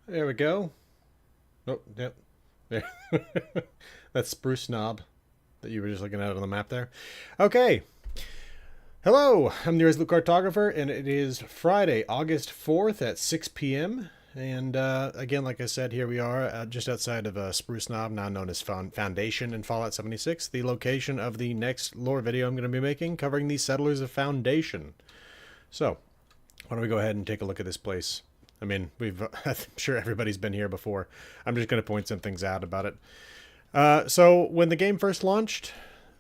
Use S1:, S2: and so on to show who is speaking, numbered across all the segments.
S1: There we go. Oh, yep. There. That's Spruce Knob that you were just looking at on the map there. Okay. Hello, I'm the Resolute Cartographer, and it is Friday, August 4th at 6 p.m. And again, like I said, here we are just outside of Spruce Knob, now known as Foundation in Fallout 76, the location of the next lore video I'm going to be making covering the Settlers of Foundation. So, why don't we go ahead and take a look at this place? I mean, I'm sure everybody's been here before. I'm just going to point some things out about it. So, when the game first launched,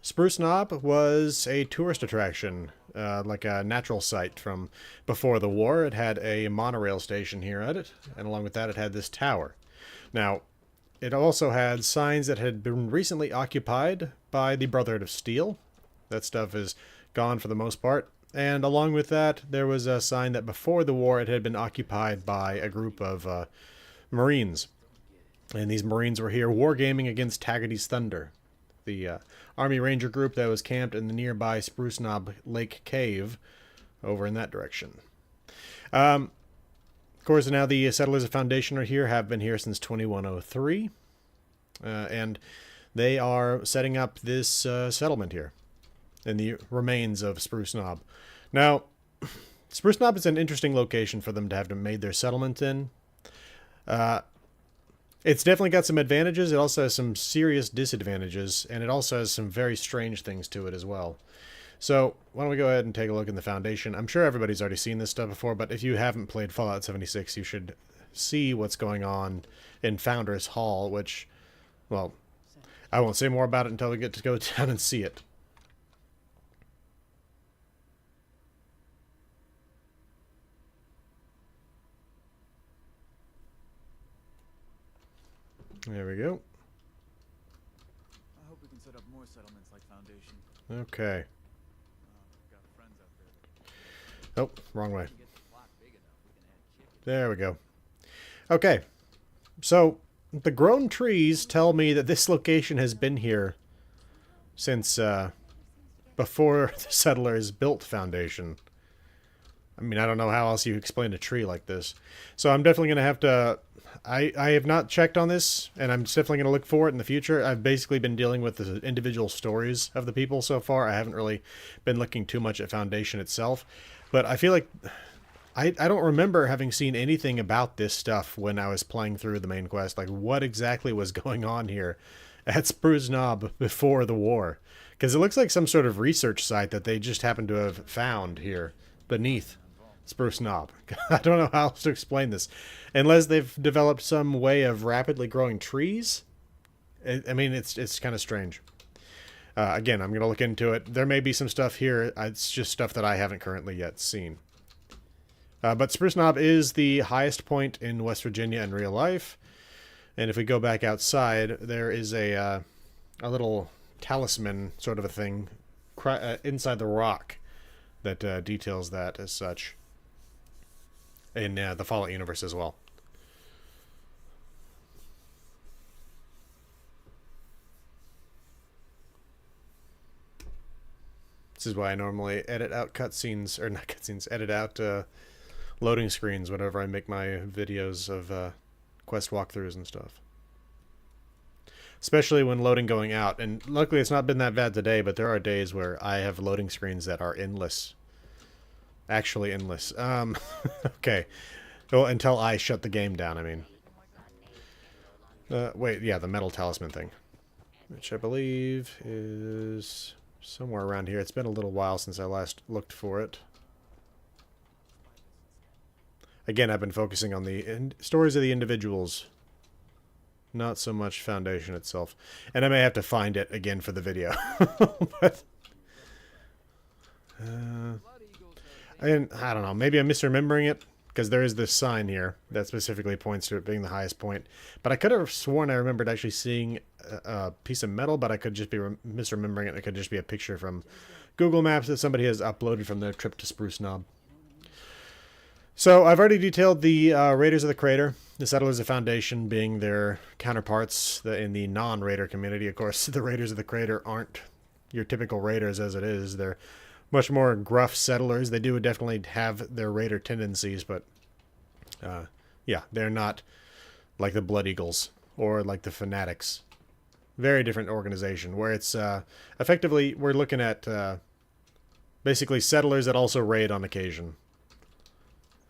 S1: Spruce Knob was a tourist attraction, like a natural site from before the war. It had a monorail station here at it, and along with that it had this tower. Now, it also had signs that had been recently occupied by the Brotherhood of Steel. That stuff is gone for the most part. And along with that, there was a sign that before the war it had been occupied by a group of Marines. And these Marines were here wargaming against Taggarty's Thunder, the Army Ranger group that was camped in the nearby Spruce Knob Lake Cave over in that direction. Of course, now the Settlers of Foundation are here, have been here since 2103. And they are setting up this settlement here in the remains of Spruce Knob. Now, Spruce Knob is an interesting location for them to have made their settlement in. It's definitely got some advantages. It also has some serious disadvantages, and it also has some very strange things to it as well. So, why don't we go ahead and take a look in the Foundation. I'm sure everybody's already seen this stuff before, but if you haven't played Fallout 76, you should see what's going on in Founders Hall, which, well, I won't say more about it until we get to go down and see it. There we go.
S2: I hope we can set up more settlements like Foundation.
S1: Okay.
S2: Got friends out there.
S1: Oh, wrong way. There we go. Okay. So, the grown trees tell me that this location has been here since before the settlers built Foundation. I mean, I don't know how else you explain a tree like this. So I'm definitely going to have to... I have not checked on this, and I'm definitely going to look for it in the future. I've basically been dealing with the individual stories of the people so far. I haven't really been looking too much at Foundation itself. But I feel like... I don't remember having seen anything about this stuff when I was playing through the main quest. Like, what exactly was going on here at Spruce Knob before the war? Because it looks like some sort of research site that they just happened to have found here beneath Spruce Knob. I don't know how else to explain this. Unless they've developed some way of rapidly growing trees. I mean, it's kind of strange. Again, I'm going to look into it. There may be some stuff here. It's just stuff that I haven't currently yet seen. But Spruce Knob is the highest point in West Virginia in real life. And if we go back outside, there is a little talisman sort of a thing inside the rock that details that as such. In the Fallout universe as well. This is why I normally edit out cutscenes, or not cutscenes, edit out loading screens whenever I make my videos of quest walkthroughs and stuff. Especially when loading going out. And luckily it's not been that bad today, but there are days where I have loading screens that are endless. Actually endless. Okay. Well, until I shut the game down, I mean. Wait, yeah, the metal talisman thing. Which I believe is somewhere around here. It's been a little while since I last looked for it. Again, I've been focusing on the stories of the individuals. Not so much Foundation itself. And I may have to find it again for the video. But... I don't know. Maybe I'm misremembering it, because there is this sign here that specifically points to it being the highest point. But I could have sworn I remembered actually seeing a piece of metal, but I could just be misremembering it. It could just be a picture from Google Maps that somebody has uploaded from their trip to Spruce Knob. So I've already detailed the Raiders of the Crater, the Settlers of Foundation being their counterparts in the non-Raider community. Of course, the Raiders of the Crater aren't your typical Raiders as it is. They're much more gruff settlers. They do definitely have their raider tendencies, but yeah, they're not like the Blood Eagles or like the Fanatics. Very different organization, where it's effectively we're looking at basically settlers that also raid on occasion.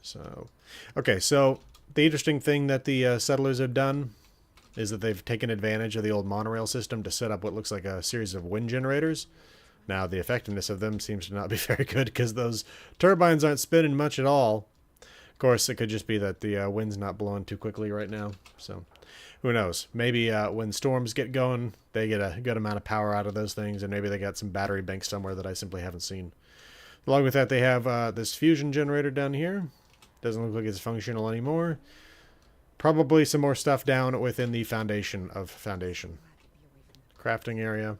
S1: So, okay, so the interesting thing that the settlers have done is that they've taken advantage of the old monorail system to set up what looks like a series of wind generators. Now, the effectiveness of them seems to not be very good because those turbines aren't spinning much at all. Of course, it could just be that the wind's not blowing too quickly right now, so who knows? Maybe when storms get going, they get a good amount of power out of those things, and maybe they got some battery banks somewhere that I simply haven't seen. Along with that, they have this fusion generator down here. Doesn't look like it's functional anymore. Probably some more stuff down within the foundation of Foundation. Crafting area.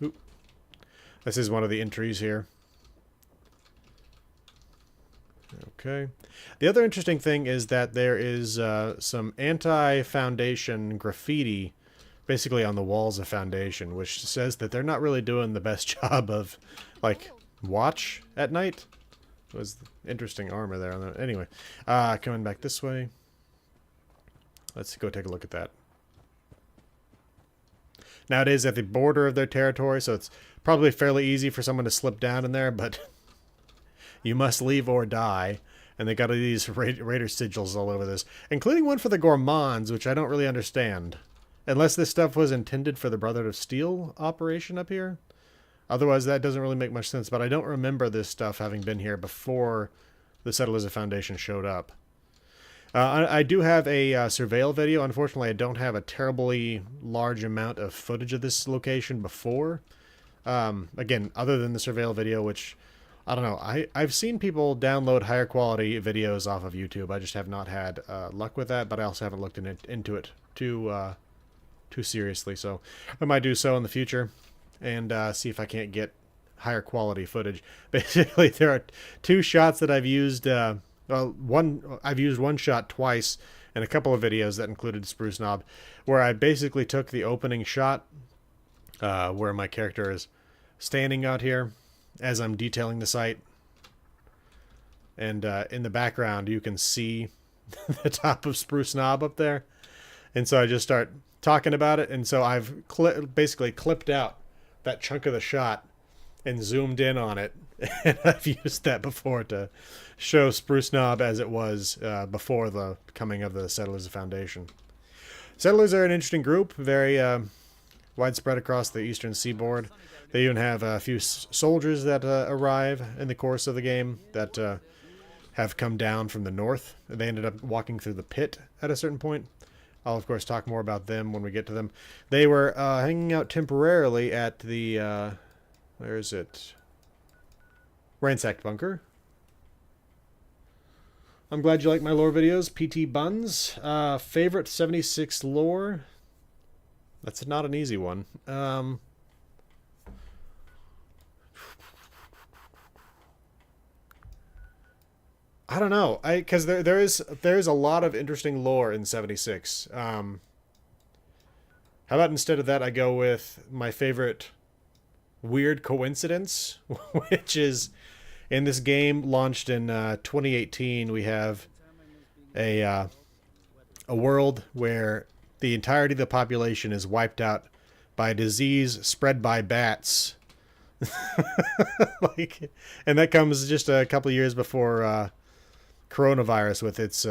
S1: Oop. This is one of the entries here. Okay. The other interesting thing is that there is some anti-Foundation graffiti basically on the walls of Foundation, which says that they're not really doing the best job of, like, watch at night. It was interesting armor there. On that. Anyway, coming back this way. Let's go take a look at that. Now it is at the border of their territory, so it's probably fairly easy for someone to slip down in there, but you must leave or die. And they got these Raider sigils all over this, including one for the Gourmands, which I don't really understand. Unless this stuff was intended for the Brotherhood of Steel operation up here. Otherwise, that doesn't really make much sense, but I don't remember this stuff having been here before the Settlers of Foundation showed up. I do have a surveil video. Unfortunately, I don't have a terribly large amount of footage of this location before. Again, other than the surveil video, which, I don't know, I've seen people download higher quality videos off of YouTube. I just have not had luck with that, but I also haven't looked into it too seriously, so I might do so in the future. And see if I can't get higher quality footage. Basically, there are two shots that I've used. I've used one shot twice in a couple of videos that included Spruce Knob, where I basically took the opening shot, where my character is standing out here as I'm detailing the site, and in the background you can see the top of Spruce Knob up there, and so I just start talking about it, and so I've basically clipped out that chunk of the shot and zoomed in on it, and I've used that before to show Spruce Knob as it was before the coming of the Settlers of Foundation. Settlers are an interesting group, very widespread across the eastern seaboard. They even have a few soldiers that arrive in the course of the game that have come down from the north. They ended up walking through the pit at a certain point. I'll, of course, talk more about them when we get to them. They were hanging out temporarily at the, where is it? Ransacked Bunker. I'm glad you like my lore videos. PT Buns. Favorite 76 lore? That's not an easy one. I don't know, because there's a lot of interesting lore in 76. How about instead of that, I go with my favorite weird coincidence, which is in this game launched in 2018. We have a world where the entirety of the population is wiped out by a disease spread by bats. And that comes just a couple of years before coronavirus with its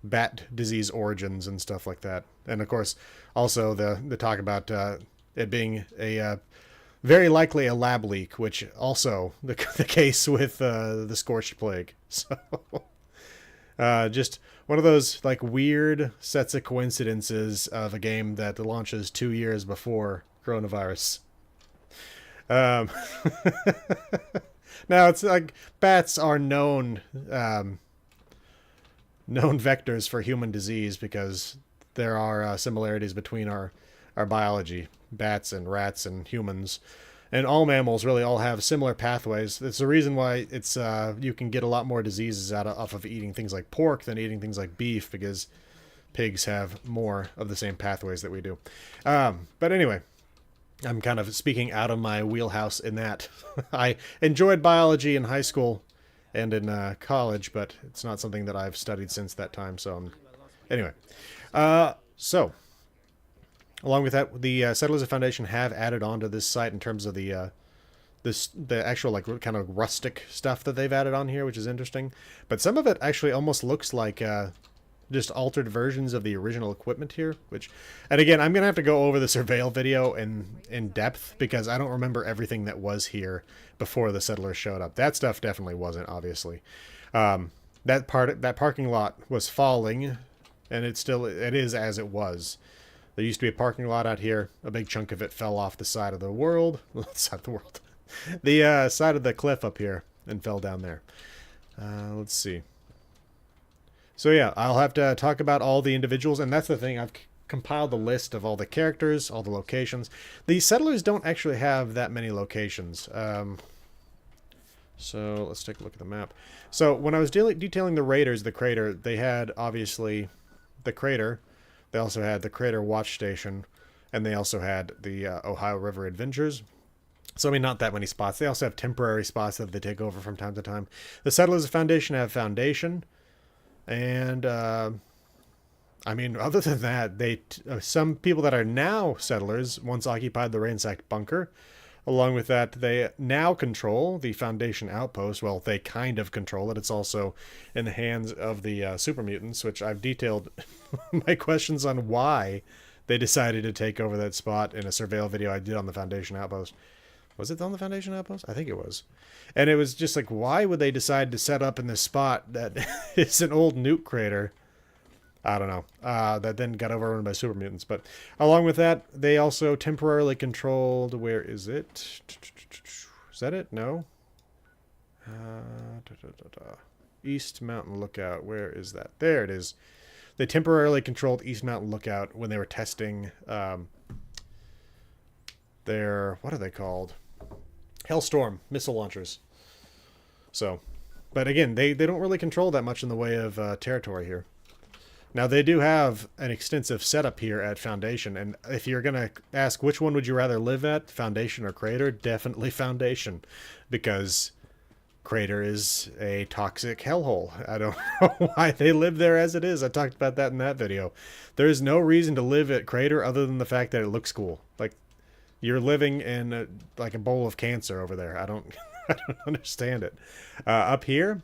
S1: bat disease origins and stuff like that. And of course, also the talk about it being a very likely a lab leak, which also the case with the Scorched Plague. So just one of those like weird sets of coincidences of a game that launches 2 years before coronavirus. Now, it's like bats are known vectors for human disease because there are similarities between our biology, bats and rats and humans. And all mammals really all have similar pathways. It's the reason why it's you can get a lot more diseases off of eating things like pork than eating things like beef, because pigs have more of the same pathways that we do. But anyway, I'm kind of speaking out of my wheelhouse in that. I enjoyed biology in high school, and in college, but it's not something that I've studied since that time. So, anyway, so along with that, the Settlers of Foundation have added on to this site in terms of the actual like kind of rustic stuff that they've added on here, which is interesting. But some of it actually almost looks like just altered versions of the original equipment here, which, and again, I'm gonna have to go over the surveil video in depth because I don't remember everything that was here before the settlers showed up. That stuff definitely wasn't, obviously. That parking lot was falling, and it is as it was. There used to be a parking lot out here. A big chunk of it fell off the side of the world. Side of the world. The side of the cliff up here and fell down there. Let's see. So yeah, I'll have to talk about all the individuals, and that's the thing. I've compiled a list of all the characters, all the locations. The settlers don't actually have that many locations. So let's take a look at the map. So when I was detailing the raiders, the crater, they had obviously the crater. They also had the Crater Watch Station, and they also had the Ohio River Adventures. So, I mean, not that many spots. They also have temporary spots that they take over from time to time. The Settlers of Foundation have Foundation, and, I mean, other than that, some people that are now settlers once occupied the ransacked bunker. Along with that, they now control the Foundation outpost. Well, they kind of control it. It's also in the hands of the super mutants, which I've detailed my questions on why they decided to take over that spot in a surveil video I did on the Foundation outpost. Was it on the Foundation outpost? I think it was. And it was just like, why would they decide to set up in this spot that is an old nuke crater? I don't know, that then got overrun by super mutants. But along with that, they also temporarily controlled, where is it? Is that it? No? East Mountain Lookout, where is that? There it is. They temporarily controlled East Mountain Lookout when they were testing their, what are they called? Hellstorm missile launchers. So, but again, they don't really control that much in the way of territory here. Now, they do have an extensive setup here at Foundation, and if you're going to ask which one would you rather live at, Foundation or Crater, definitely Foundation, because Crater is a toxic hellhole. I don't know why they live there as it is. I talked about that in that video. There is no reason to live at Crater other than the fact that it looks cool. Like, you're living in like a bowl of cancer over there. I don't understand it. Up here...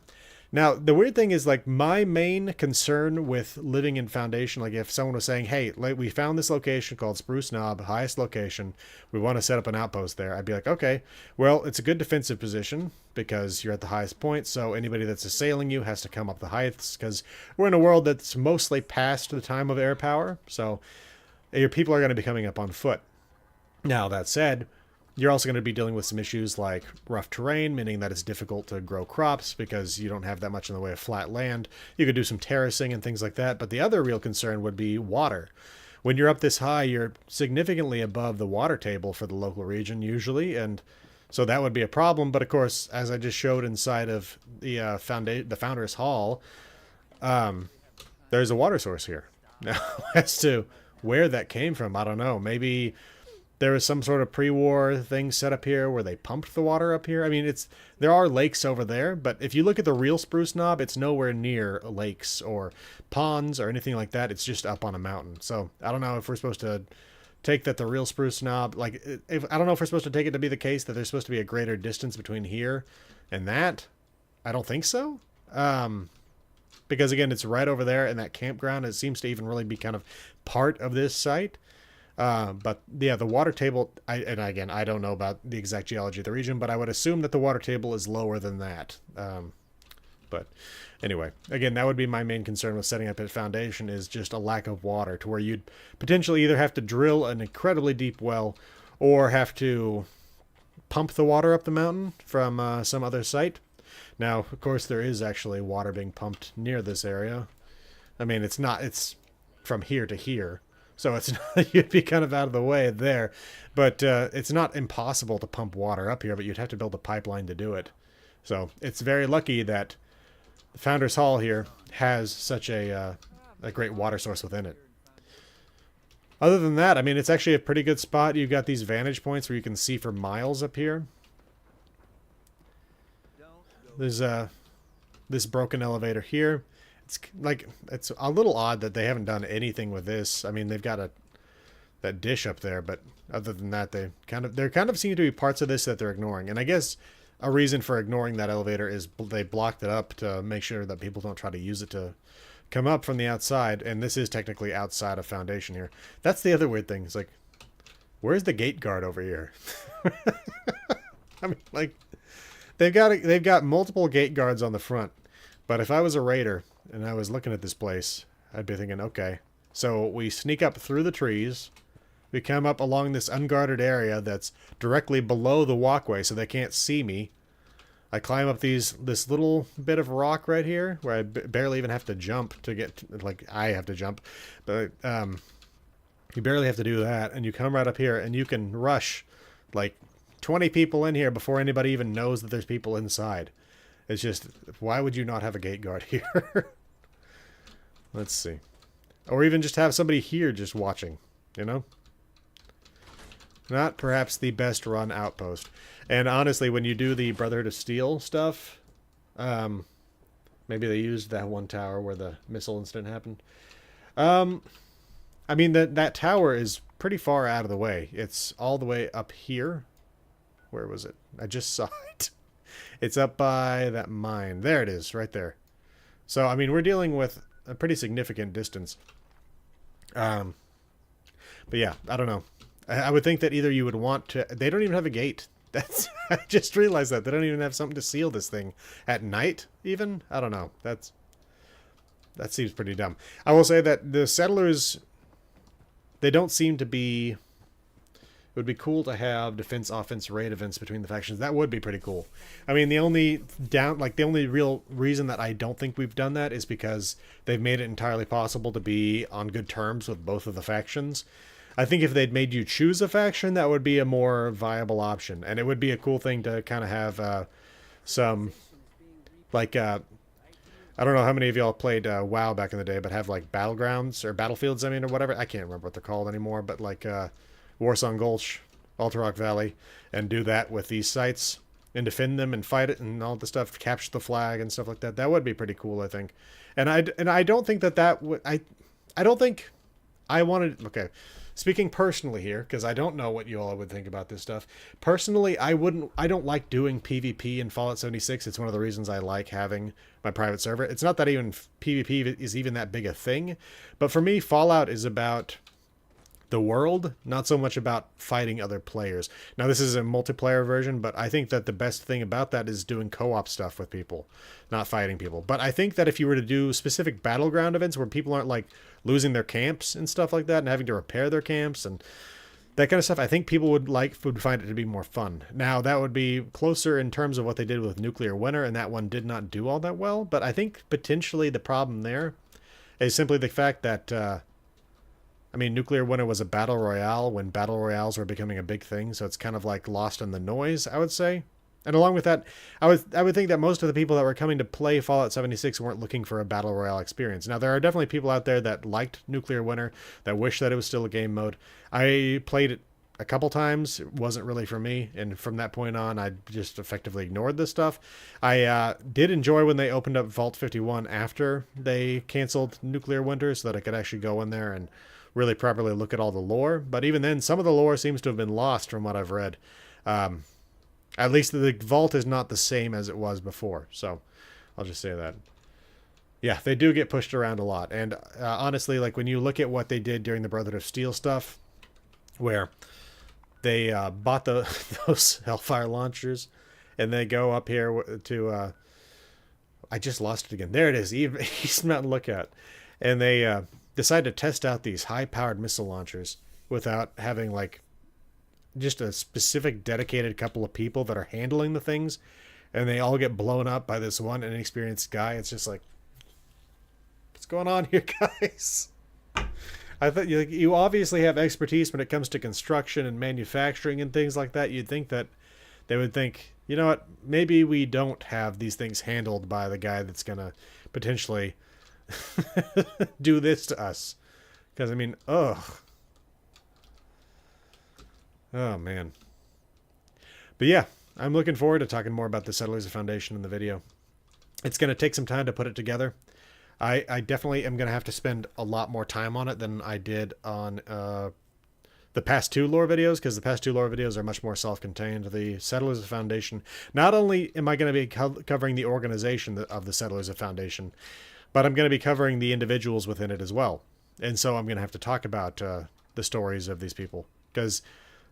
S1: Now, the weird thing is, like, my main concern with living in Foundation, like, if someone was saying, hey, like, we found this location called Spruce Knob, highest location, we want to set up an outpost there, I'd be like, okay, well, it's a good defensive position because you're at the highest point, so anybody that's assailing you has to come up the heights, because we're in a world that's mostly past the time of air power, so your people are going to be coming up on foot. Now, that said, you're also going to be dealing with some issues like rough terrain, meaning that it's difficult to grow crops because you don't have that much in the way of flat land. You could do some terracing and things like that, but the other real concern would be water. When you're up this high, you're significantly above the water table for the local region usually, and so that would be a problem. But of course, as I just showed inside of the Founders Hall, there's a water source here. Now, as to where that came from, I don't know. Maybe there was some sort of pre-war thing set up here where they pumped the water up here. I mean, there are lakes over there, but if you look at the real Spruce Knob, it's nowhere near lakes or ponds or anything like that. It's just up on a mountain. So I don't know if we're supposed to take that the real Spruce Knob, like, I don't know if we're supposed to take it to be the case that there's supposed to be a greater distance between here and that. I don't think so. Because again, it's right over there in that campground. It seems to even really be kind of part of this site. But yeah, the water table, and again, I don't know about the exact geology of the region, but I would assume that the water table is lower than that. But anyway, again, that would be my main concern with setting up a Foundation, is just a lack of water, to where you'd potentially either have to drill an incredibly deep well or have to pump the water up the mountain from some other site. Now, of course, there is actually water being pumped near this area. I mean, it's from here to here. So it's not, you'd be kind of out of the way there, but it's not impossible to pump water up here, but you'd have to build a pipeline to do it. So it's very lucky that the Founders Hall here has such a great water source within it. Other than that, I mean, it's actually a pretty good spot. You've got these vantage points where you can see for miles up here. There's this broken elevator here. It's like, it's a little odd that they haven't done anything with this. I mean, they've got that dish up there, but other than that, there kind of seem to be parts of this that they're ignoring. And I guess a reason for ignoring that elevator is they blocked it up to make sure that people don't try to use it to come up from the outside. And this is technically outside of Foundation here. That's the other weird thing. It's like, where's the gate guard over here? I mean, like, they've got multiple gate guards on the front. But if I was a raider and I was looking at this place, I'd be thinking, okay, so we sneak up through the trees. We come up along this unguarded area that's directly below the walkway so they can't see me. I climb up this little bit of rock right here where I barely even have to jump to get, like, I have to jump. But you barely have to do that. And you come right up here and you can rush, like, 20 people in here before anybody even knows that there's people inside. It's just, why would you not have a gate guard here? Let's see. Or even just have somebody here just watching, you know? Not perhaps the best run outpost. And honestly, when you do the Brotherhood of Steel stuff, maybe they used that one tower where the missile incident happened. I mean, that tower is pretty far out of the way. It's all the way up here. Where was it? I just saw it. It's up by that mine. There it is, right there. So, I mean, we're dealing with a pretty significant distance. But yeah, I don't know. I would think that either you would want to... They don't even have a gate. That's... I just realized that. They don't even have something to seal this thing. At night, even? I don't know. That seems pretty dumb. I will say that the settlers... They don't seem to be... It would be cool to have defense-offense raid events between the factions. That would be pretty cool. I mean, the only real reason that I don't think we've done that is because they've made it entirely possible to be on good terms with both of the factions. I think if they'd made you choose a faction, that would be a more viable option. And it would be a cool thing to kind of have some, like, I don't know how many of y'all played WoW back in the day, but have, like, battlegrounds, or battlefields, I mean, or whatever. I can't remember what they're called anymore, but, like, Warsong Gulch, Alterrock Valley, and do that with these sites, and defend them, and fight it, and all the stuff, capture the flag, and stuff like that. That would be pretty cool, I think. And I don't think that would... I don't think I wanted... Okay. Speaking personally here, because I don't know what you all would think about this stuff. Personally, I don't like doing PvP in Fallout 76. It's one of the reasons I like having my private server. It's not that even PvP is even that big a thing, but for me, Fallout is about the world, not so much about fighting other players. Now, this is a multiplayer version, but I think that the best thing about that is doing co-op stuff with people, not fighting people. But I think that if you were to do specific battleground events where people aren't, like, losing their camps and stuff like that and having to repair their camps and that kind of stuff, I think people would find it to be more fun. Now, that would be closer in terms of what they did with Nuclear Winter, and that one did not do all that well. But I think potentially the problem there is simply the fact that I mean, Nuclear Winter was a battle royale when battle royales were becoming a big thing, so it's kind of like lost in the noise, I would say. And along with that, I would think that most of the people that were coming to play Fallout 76 weren't looking for a battle royale experience. Now, there are definitely people out there that liked Nuclear Winter, that wish that it was still a game mode. I played it a couple times. It wasn't really for me, and from that point on, I just effectively ignored this stuff. I did enjoy when they opened up Vault 51 after they canceled Nuclear Winter so that I could actually go in there and really properly look at all the lore. But even then, some of the lore seems to have been lost from what I've read. At least the vault is not the same as it was before. So I'll just say that. Yeah, they do get pushed around a lot. And honestly, like when you look at what they did during the Brotherhood of Steel stuff, where they bought those Hellfire launchers, and they go up here to... I just lost it again. There it is, East Mountain Lookout. And they... decide to test out these high-powered missile launchers without having, like, just a specific dedicated couple of people that are handling the things, and they all get blown up by this one inexperienced guy. It's just like, what's going on here, guys? I thought you obviously have expertise when it comes to construction and manufacturing and things like that. You'd think that they would think, you know what, maybe we don't have these things handled by the guy that's going to potentially... do this to us. Because, I mean, ugh. Oh, man. But yeah, I'm looking forward to talking more about the Settlers of Foundation in the video. It's going to take some time to put it together. I definitely am going to have to spend a lot more time on it than I did on the past two lore videos, because the past two lore videos are much more self-contained. The Settlers of Foundation, not only am I going to be covering the organization of the Settlers of Foundation, but I'm going to be covering the individuals within it as well. And so I'm going to have to talk about the stories of these people, because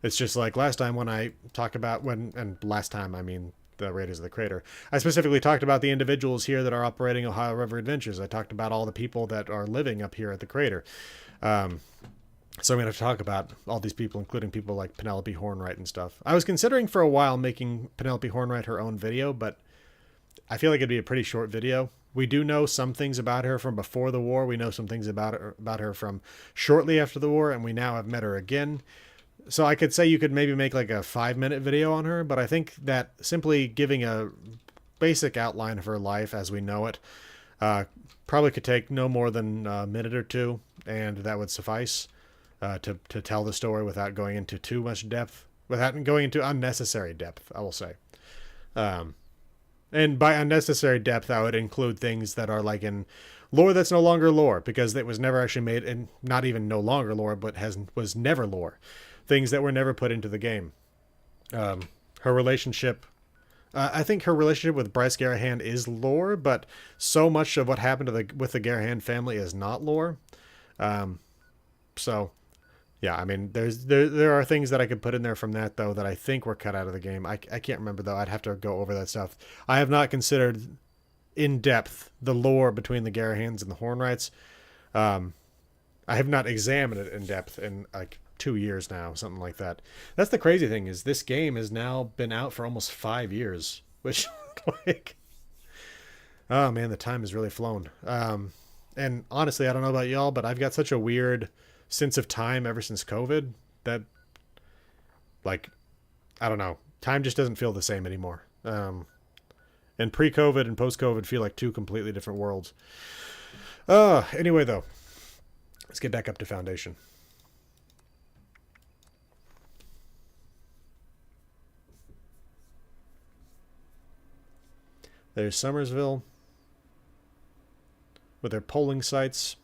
S1: it's just like last time when I talk about and last time I mean the Raiders of the Crater, I specifically talked about the individuals here that are operating Ohio River Adventures. I talked about all the people that are living up here at the crater. So I'm going to have to talk about all these people, including people like Penelope Hornwright and stuff. I was considering for a while making Penelope Hornwright her own video, but I feel like it'd be a pretty short video. We do know some things about her from before the war. We know some things about her from shortly after the war, and we now have met her again. So I could say you could maybe make like a 5-minute video on her, but I think that simply giving a basic outline of her life as we know it probably could take no more than a minute or two, and that would suffice to tell the story without going into too much depth, without going into unnecessary depth, I will say. And by unnecessary depth, I would include things that are like in lore that's no longer lore, because it was never actually made, and not even no longer lore, but was never lore. Things that were never put into the game. Her relationship, I think her relationship with Bryce Garahan is lore, but so much of what happened with the Garahan family is not lore. So, yeah, I mean, there are things that I could put in there from that, though, that I think were cut out of the game. I can't remember, though. I'd have to go over that stuff. I have not considered in depth the lore between the Garahans and the Hornwrights. I have not examined it in depth in like 2 years now, something like that. That's the crazy thing, is this game has now been out for almost 5 years, which like, oh man, the time has really flown. And honestly, I don't know about y'all, but I've got such a weird sense of time ever since COVID that, like, I don't know, time just doesn't feel the same anymore. And pre-COVID and post-COVID feel like two completely different worlds. Anyway, though, let's get back up to Foundation. There's Summersville with their polling sites.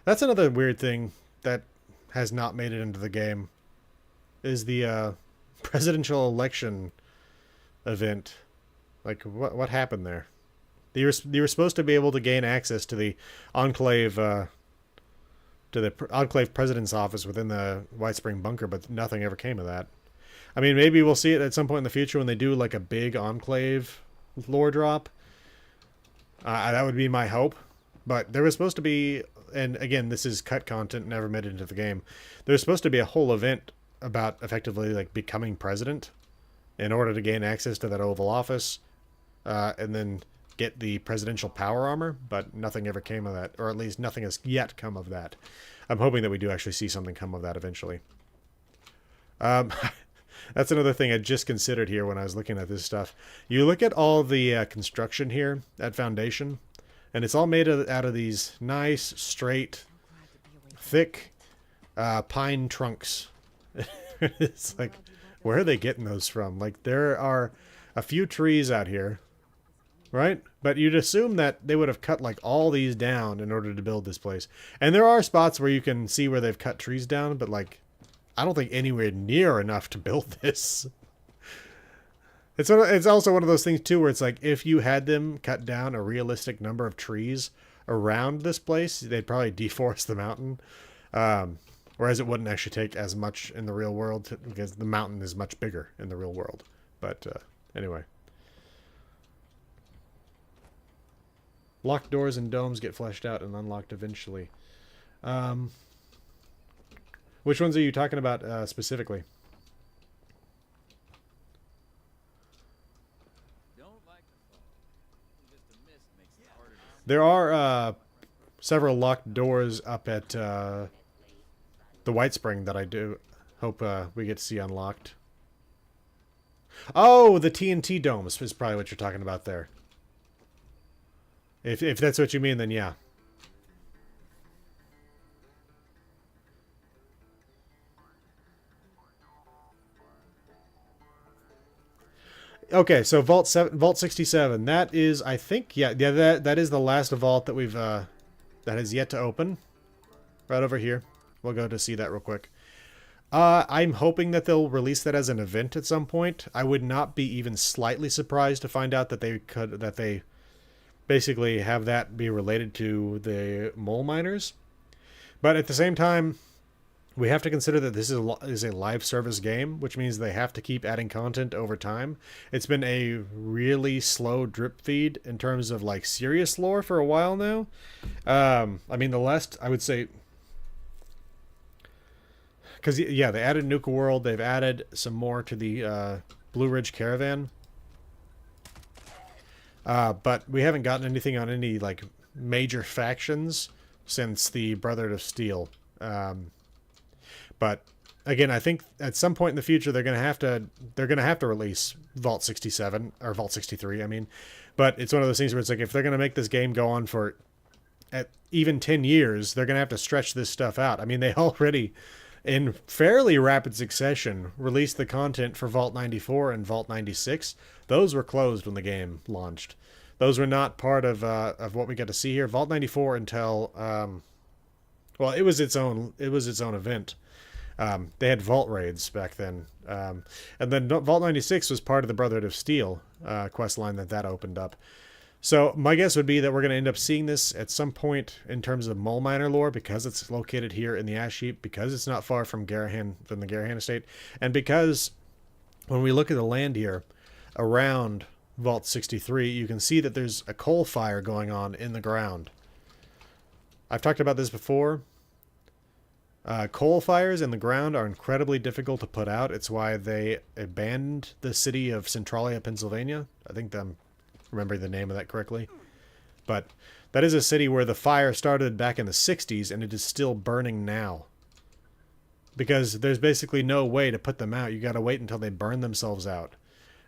S1: That's another weird thing that has not made it into the game, is the presidential election event. Like, what happened there? You were supposed to be able to gain access to the Enclave Enclave president's office within the White Spring bunker, but nothing ever came of that. I mean, maybe we'll see it at some point in the future when they do like a big Enclave lore drop. That would be my hope. But there was supposed to be, and again, this is cut content, never made it into the game. There's supposed to be a whole event about effectively like becoming president in order to gain access to that Oval Office, and then get the presidential power armor, but nothing ever came of that, or at least nothing has yet come of that. I'm hoping that we do actually see something come of that eventually. That's another thing I just considered here when I was looking at this stuff. You look at all the construction here at Foundation, and it's all made out of these nice, straight, thick pine trunks. It's like, where are they getting those from? Like, there are a few trees out here, right? But you'd assume that they would have cut like all these down in order to build this place. And there are spots where you can see where they've cut trees down, but like, I don't think anywhere near enough to build this. It's also one of those things too where it's like, if you had them cut down a realistic number of trees around this place, they'd probably deforest the mountain. Whereas it wouldn't actually take as much in the real world, because the mountain is much bigger in the real world. But anyway. Locked doors and domes get fleshed out and unlocked eventually. Which ones are you talking about specifically? There are several locked doors up at the White Spring that I do hope we get to see unlocked. Oh, the TNT domes is probably what you're talking about there. If that's what you mean, then yeah. Okay, so Vault 67. That is, I think, yeah, that is the last vault that we've that has yet to open. Right over here. We'll go to see that real quick. I'm hoping that they'll release that as an event at some point. I would not be even slightly surprised to find out that they basically have that be related to the mole miners. But at the same time, we have to consider that this is a live service game, which means they have to keep adding content over time. It's been a really slow drip feed in terms of like serious lore for a while now. I mean, the last, I would say, because yeah, they added Nuka World. They've added some more to the Blue Ridge Caravan. But we haven't gotten anything on any like major factions since the Brotherhood of Steel. But again, I think at some point in the future they're gonna have to release Vault 67 or Vault 63. I mean, but it's one of those things where it's like if they're gonna make this game go on for at even 10 years, they're gonna have to stretch this stuff out. I mean, they already in fairly rapid succession released the content for Vault 94 and Vault 96. Those were closed when the game launched. Those were not part of what we get to see here. Vault 94 until well, it was its own event. They had Vault raids back then, and then Vault 96 was part of the Brotherhood of Steel quest line that opened up. So my guess would be that we're going to end up seeing this at some point in terms of mole miner lore, because it's located here in the Ash Heap, because it's not far from the Garahan estate, and because when we look at the land here around Vault 63, you can see that there's a coal fire going on in the ground. I've talked about this before. Coal fires in the ground are incredibly difficult to put out. It's why they abandoned the city of Centralia, Pennsylvania. I think I'm remembering the name of that correctly. But that is a city where the fire started back in the 60s, and it is still burning now. Because there's basically no way to put them out. You got to wait until they burn themselves out.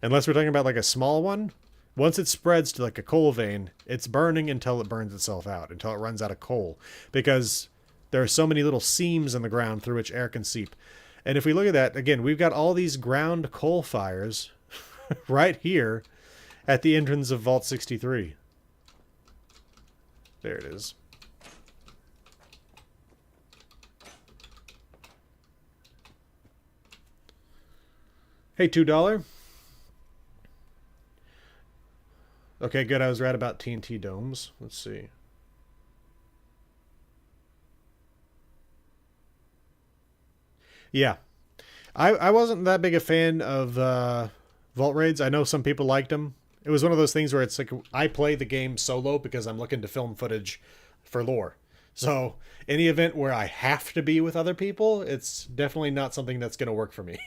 S1: Unless we're talking about like a small one. Once it spreads to like a coal vein, it's burning until it burns itself out, until it runs out of coal. Because there are so many little seams in the ground through which air can seep. And if we look at that, again, we've got all these ground coal fires right here at the entrance of Vault 63. There it is. Hey, $2. Okay, good. I was right about TNT domes. Let's see. Yeah. I wasn't that big a fan of Vault Raids. I know some people liked them. It was one of those things where it's like I play the game solo because I'm looking to film footage for lore. So any event where I have to be with other people, it's definitely not something that's going to work for me.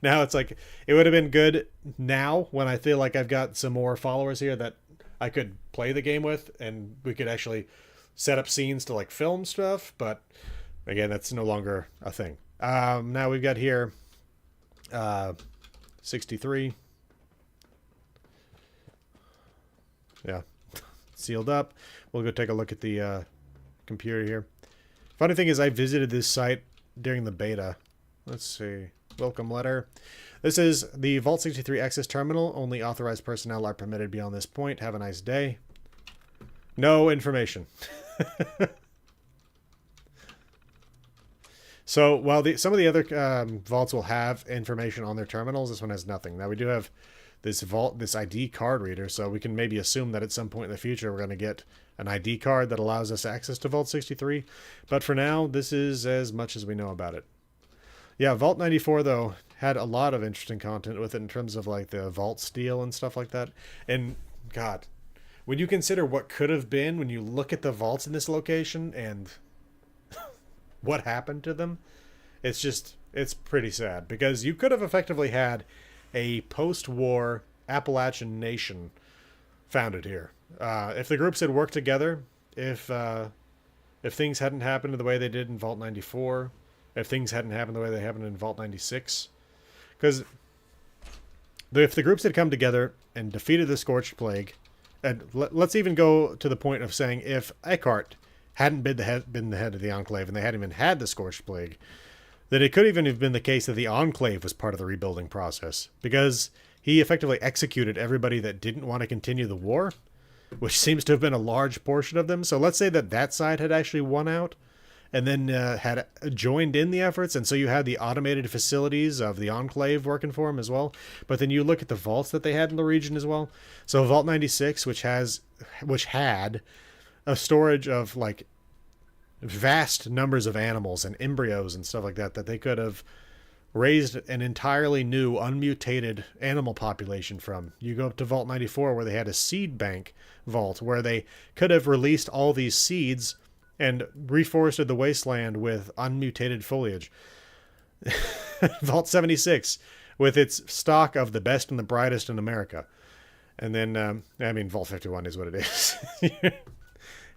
S1: Now it's like it would have been good now when I feel like I've got some more followers here that I could play the game with, and we could actually set up scenes to like film stuff. But again, that's no longer a thing. Now we've got here 63. Yeah, sealed up. We'll go take a look at the computer here. Funny thing is I visited this site during the beta. Let's see. Welcome letter. This is the Vault 63 access terminal. Only authorized personnel are permitted beyond this point. Have a nice day. No information. So while some of the other vaults will have information on their terminals, this one has nothing. Now we do have this ID card reader, so we can maybe assume that at some point in the future we're going to get an ID card that allows us access to Vault 63. But for now, this is as much as we know about it. Yeah, Vault 94, though, had a lot of interesting content with it in terms of like the Vault Steel and stuff like that. And God, when you consider what could have been when you look at the vaults in this location and what happened to them, it's pretty sad, because you could have effectively had a post-war Appalachian nation founded here. If the groups had worked together, if things hadn't happened the way they did in Vault 94, if things hadn't happened the way they happened in Vault 96. Because if the groups had come together and defeated the Scorched Plague, and let's even go to the point of saying if Eckhart hadn't been the head of the Enclave and they hadn't even had the Scorched Plague, that it could even have been the case that the Enclave was part of the rebuilding process. Because he effectively executed everybody that didn't want to continue the war, which seems to have been a large portion of them. So let's say that that side had actually won out and then had joined in the efforts, and so you had the automated facilities of the Enclave working for them as well. But then you look at the vaults that they had in the region as well. So Vault 96, which had a storage of like vast numbers of animals and embryos and stuff like that they could have raised an entirely new unmutated animal population from. You go up to Vault 94 where they had a seed bank vault where they could have released all these seeds and reforested the wasteland with unmutated foliage. Vault 76 with its stock of the best and the brightest in America. And then, Vault 51 is what it is.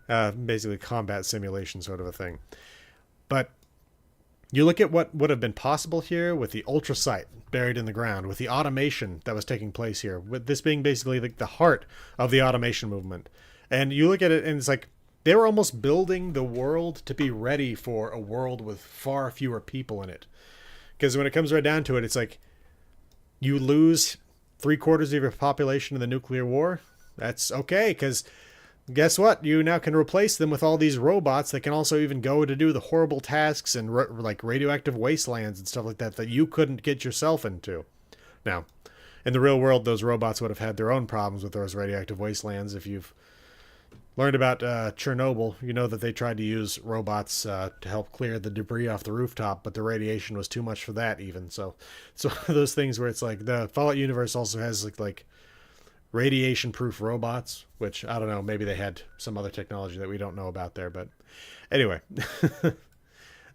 S1: Basically combat simulation sort of a thing. But you look at what would have been possible here with the ultrasite buried in the ground, with the automation that was taking place here, with this being basically the heart of the automation movement. And you look at it and it's like, they were almost building the world to be ready for a world with far fewer people in it. Because when it comes right down to it, it's like you lose 3/4 of your population in the nuclear war. That's okay, because guess what? You now can replace them with all these robots that can also even go to do the horrible tasks and like radioactive wastelands and stuff like that you couldn't get yourself into. Now, in the real world, those robots would have had their own problems with those radioactive wastelands. If you've learned about Chernobyl, you know that they tried to use robots to help clear the debris off the rooftop, but the radiation was too much for that even. So it's one of those things where it's like the Fallout universe also has like radiation-proof robots, which, I don't know, maybe they had some other technology that we don't know about there, but anyway.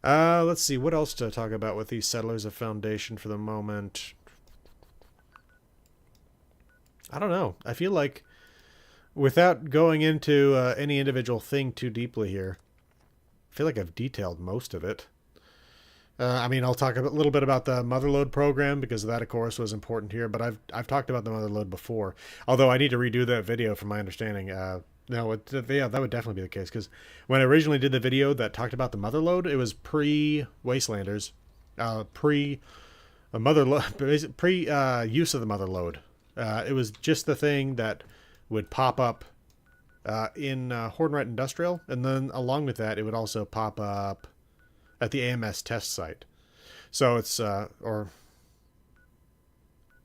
S1: Let's see, what else to talk about with these Settlers of Foundation for the moment? I don't know. I feel like, without going into any individual thing too deeply here, I feel like I've detailed most of it. I'll talk a little bit about the Motherlode program because that, of course, was important here. But I've talked about the Motherlode before, although I need to redo that video from my understanding. Yeah, that would definitely be the case because when I originally did the video that talked about the Motherlode, it was pre-Wastelanders, pre-use of the Motherlode. It was just the thing that would pop up in Hordenwright Industrial, and then along with that, it would also pop up at the AMS test site. So it's or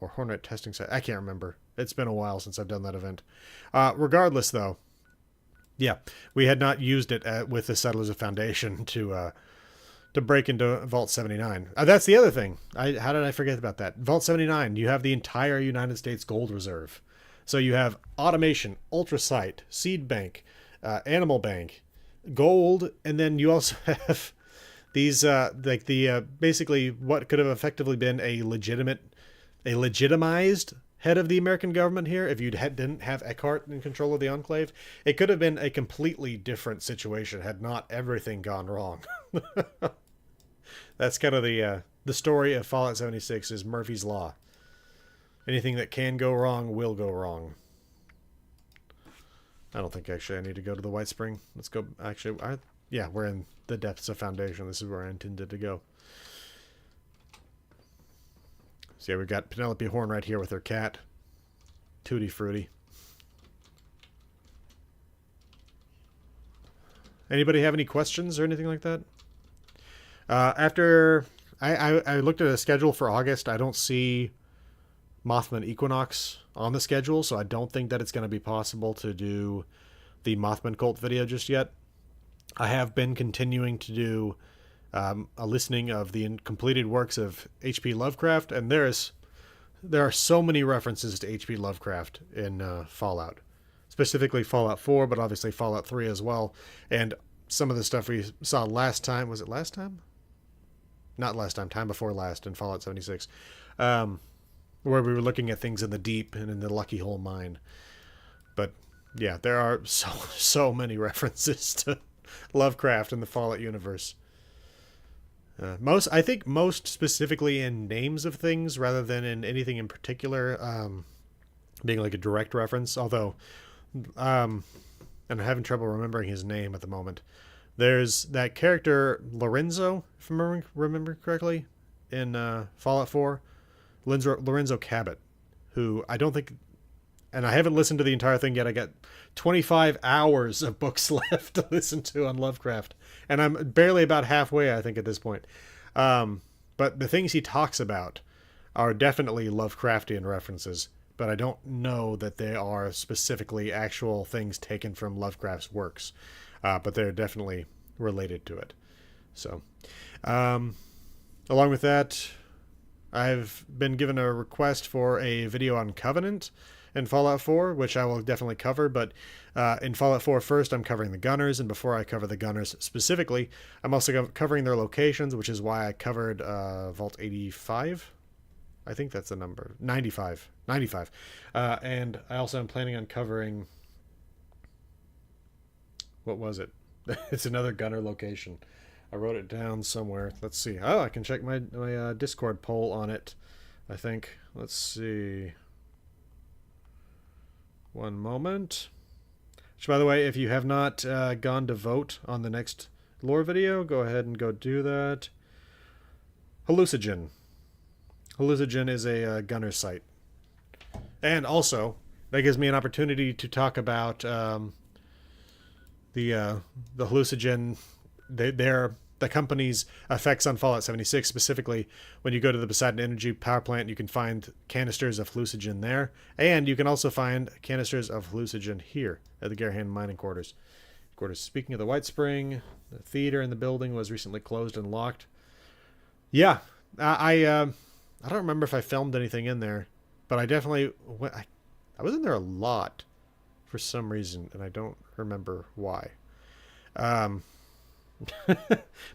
S1: Hornet testing site. I can't remember. It's been a while since I've done that event. Regardless, though, yeah, we had not used it with the Settlers of Foundation to break into Vault 79. That's the other thing. How did I forget about that? Vault 79, you have the entire United States gold reserve. So you have automation, ultrasite, seed bank, animal bank, gold, and then you also have these basically what could have effectively been a legitimized head of the American government here. If you didn't have Eckhart in control of the Enclave, it could have been a completely different situation had not everything gone wrong. That's kind of the story of Fallout 76 is Murphy's Law. Anything that can go wrong will go wrong. I don't think actually I need to go to the White Spring. Let's go. Actually, yeah, we're in the depths of Foundation. This is where I intended to go. So yeah, we've got Penelope Horn right here with her cat. Tutti Frutti. Anybody have any questions or anything like that? After I looked at a schedule for August, I don't see Mothman Equinox on the schedule, so I don't think that it's going to be possible to do the Mothman Cult video just yet. I have been continuing to do a listening of the completed works of H.P. Lovecraft, and there are so many references to H.P. Lovecraft in Fallout. Specifically Fallout 4, but obviously Fallout 3 as well. And some of the stuff we saw last time, was it last time? Not last time, time before last in Fallout 76. Where we were looking at things in the deep and in the Lucky Hole mine. But yeah, there are so many references to Lovecraft in the Fallout universe. I think most specifically in names of things rather than in anything in particular, being like a direct reference. Although, and I'm having trouble remembering his name at the moment. There's that character Lorenzo, if I remember correctly, in Fallout 4. Lorenzo Cabot, who I don't think, and I haven't listened to the entire thing yet. I got 25 hours of books left to listen to on Lovecraft, and I'm barely about halfway, I think, at this point. But the things he talks about are definitely Lovecraftian references, but I don't know that they are specifically actual things taken from Lovecraft's works, but they're definitely related to it. So, along with that, I've been given a request for a video on Covenant in Fallout 4, which I will definitely cover, but in Fallout 4 first, I'm covering the Gunners, and before I cover the Gunners specifically, I'm also covering their locations, which is why I covered Vault 85. I think that's the number. 95. And I also am planning on covering... What was it? It's another Gunner location. I wrote it down somewhere. Let's see. Oh, I can check my Discord poll on it, I think. Let's see. One moment. Which, by the way, if you have not gone to vote on the next lore video, go ahead and go do that. Hallucinogen. Hallucinogen is a Gunner site. And also, that gives me an opportunity to talk about the hallucinogen, the company's effects on Fallout 76. Specifically, when you go to the Poseidon Energy power plant, you can find canisters of hallucinogen there, and you can also find canisters of hallucinogen here at the Garahan mining quarters. Speaking of the White Spring, the theater in the building was recently closed and locked. Yeah, I don't remember if I filmed anything in there, but I definitely went. I was in there a lot for some reason, and I don't remember why. But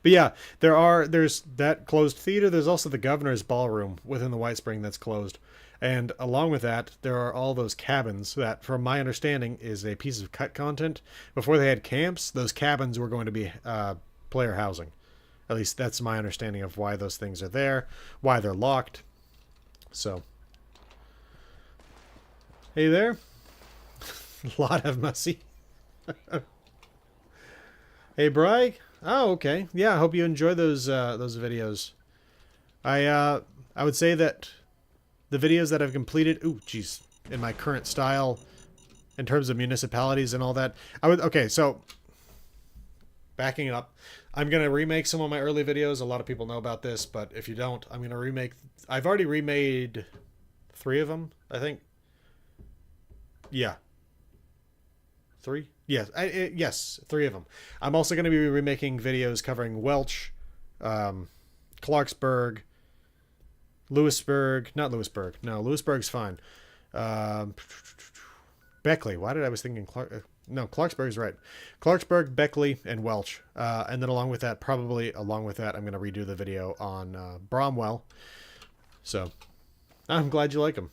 S1: yeah, there's that closed theater. There's also the Governor's Ballroom within the White Spring that's closed. And along with that, there are all those cabins that, from my understanding, is a piece of cut content. Before they had camps, those cabins were going to be player housing. At least that's my understanding of why those things are there, why they're locked. So, hey there. A lot of Mussy. Hey, Bry. Oh, okay. Yeah, I hope you enjoy those videos. I would say that the videos that I've completed, in my current style, in terms of municipalities and all that, so backing up, I'm gonna remake some of my early videos. A lot of people know about this, but if you don't, I'm gonna remake. I've already remade 3 of them, I think. Yeah. 3? Yes, yes, 3 of them. I'm also going to be remaking videos covering Welch, Clarksburg, Lewisburg. Not Lewisburg. No, Lewisburg's fine. Beckley. Why did I was thinking Clark? No, Clarksburg's right. Clarksburg, Beckley, and Welch. And then along with that, I'm going to redo the video on Bromwell. So, I'm glad you like them.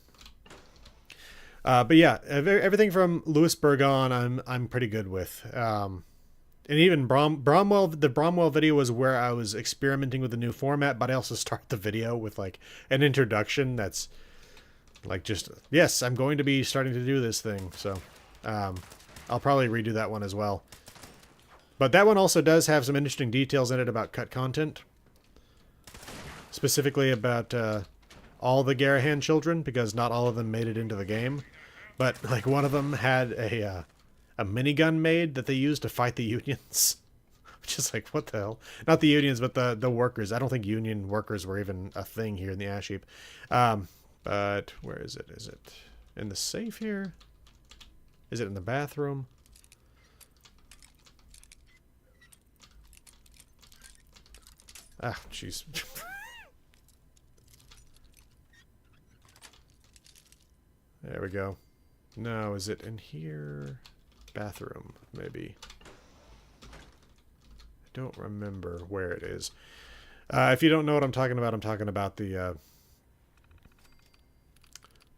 S1: But yeah, everything from Lewisburg on, I'm pretty good with. And even Bromwell, the Bromwell video was where I was experimenting with a new format, but I also start the video with like an introduction that's like just, yes, I'm going to be starting to do this thing. So, I'll probably redo that one as well. But that one also does have some interesting details in it about cut content. Specifically about, all the Garahan children, because not all of them made it into the game. But like one of them had a minigun made that they used to fight the Unions. Which is like, what the hell? Not the Unions, but the workers. I don't think Union workers were even a thing here in the Ash Heap. But where is it? Is it in the safe here? Is it in the bathroom? Ah, jeez. There we go. No, is it in here? Bathroom, maybe. I don't remember where it is. If you don't know what I'm talking about the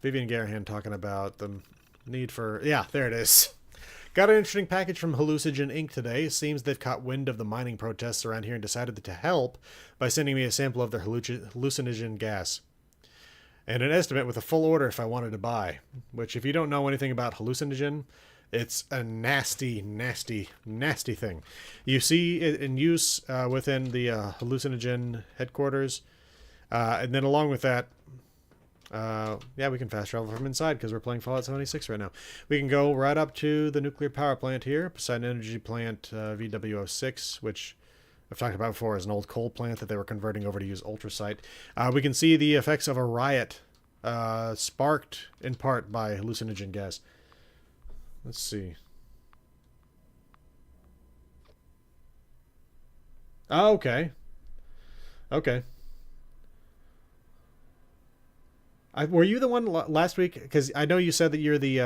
S1: Vivian Garahan talking about the need for... Yeah, there it is. Got an interesting package from Hallucinogen Inc. today. Seems they've caught wind of the mining protests around here and decided to help by sending me a sample of their hallucinogen gas. And an estimate with a full order if I wanted to buy. Which, if you don't know anything about hallucinogen, it's a nasty, nasty, nasty thing. You see it in use within the hallucinogen headquarters. And then along with that, Yeah, we can fast travel from inside because we're playing Fallout 76 right now. We can go right up to the nuclear power plant here, Poseidon Energy Plant VW06, which I've talked about before as an old coal plant that they were converting over to use ultracite. We can see the effects of a riot sparked in part by hallucinogen gas. Let's see. Oh, okay. Okay. Were you the one last week? Because I know you said that you're the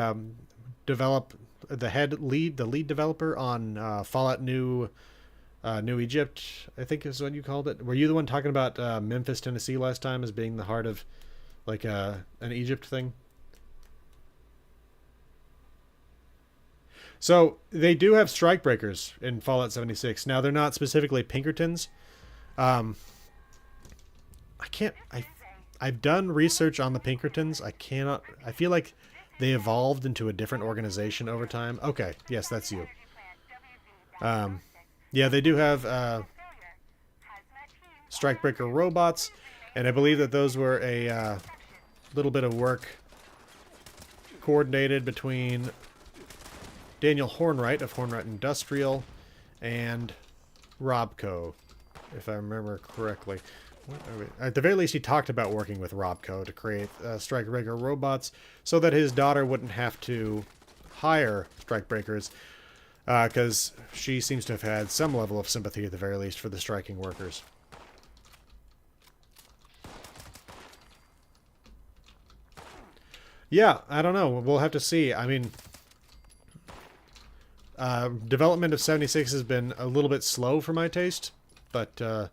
S1: the lead developer on Fallout New Egypt. I think is what you called it. Were you the one talking about Memphis, Tennessee last time as being the heart of like an Egypt thing? So they do have strike breakers in Fallout 76. Now they're not specifically Pinkertons. Um, I can't. I've done research on the Pinkertons. I cannot. I feel like they evolved into a different organization over time. Okay, yes, that's you. Yeah, they do have strikebreaker robots, and I believe that those were a little bit of work coordinated between Daniel Hornwright of Hornwright Industrial and Robco, if I remember correctly. At the very least, he talked about working with Robco to create strikebreaker robots so that his daughter wouldn't have to hire strikebreakers, because she seems to have had some level of sympathy, at the very least, for the striking workers. Yeah, I don't know. We'll have to see. I mean, development of 76 has been a little bit slow for my taste, but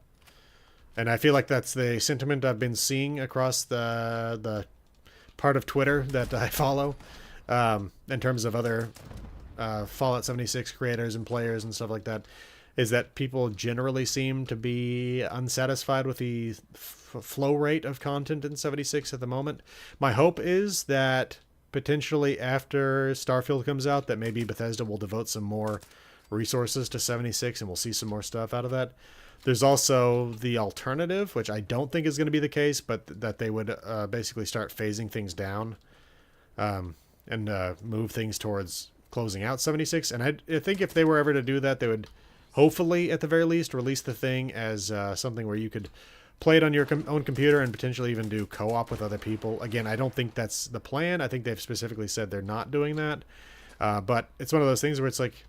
S1: and I feel like that's the sentiment I've been seeing across the part of Twitter that I follow, in terms of other Fallout 76 creators and players and stuff like that, is that people generally seem to be unsatisfied with the flow rate of content in 76 at the moment. My hope is that potentially after Starfield comes out, that maybe Bethesda will devote some more resources to 76 and we'll see some more stuff out of that. There's also the alternative, which I don't think is going to be the case, but that they would basically start phasing things down, and move things towards closing out 76. And I think if they were ever to do that, they would hopefully, at the very least, release the thing as something where you could play it on your own computer and potentially even do co-op with other people. Again, I don't think that's the plan. I think they've specifically said they're not doing that. But it's one of those things where it's like,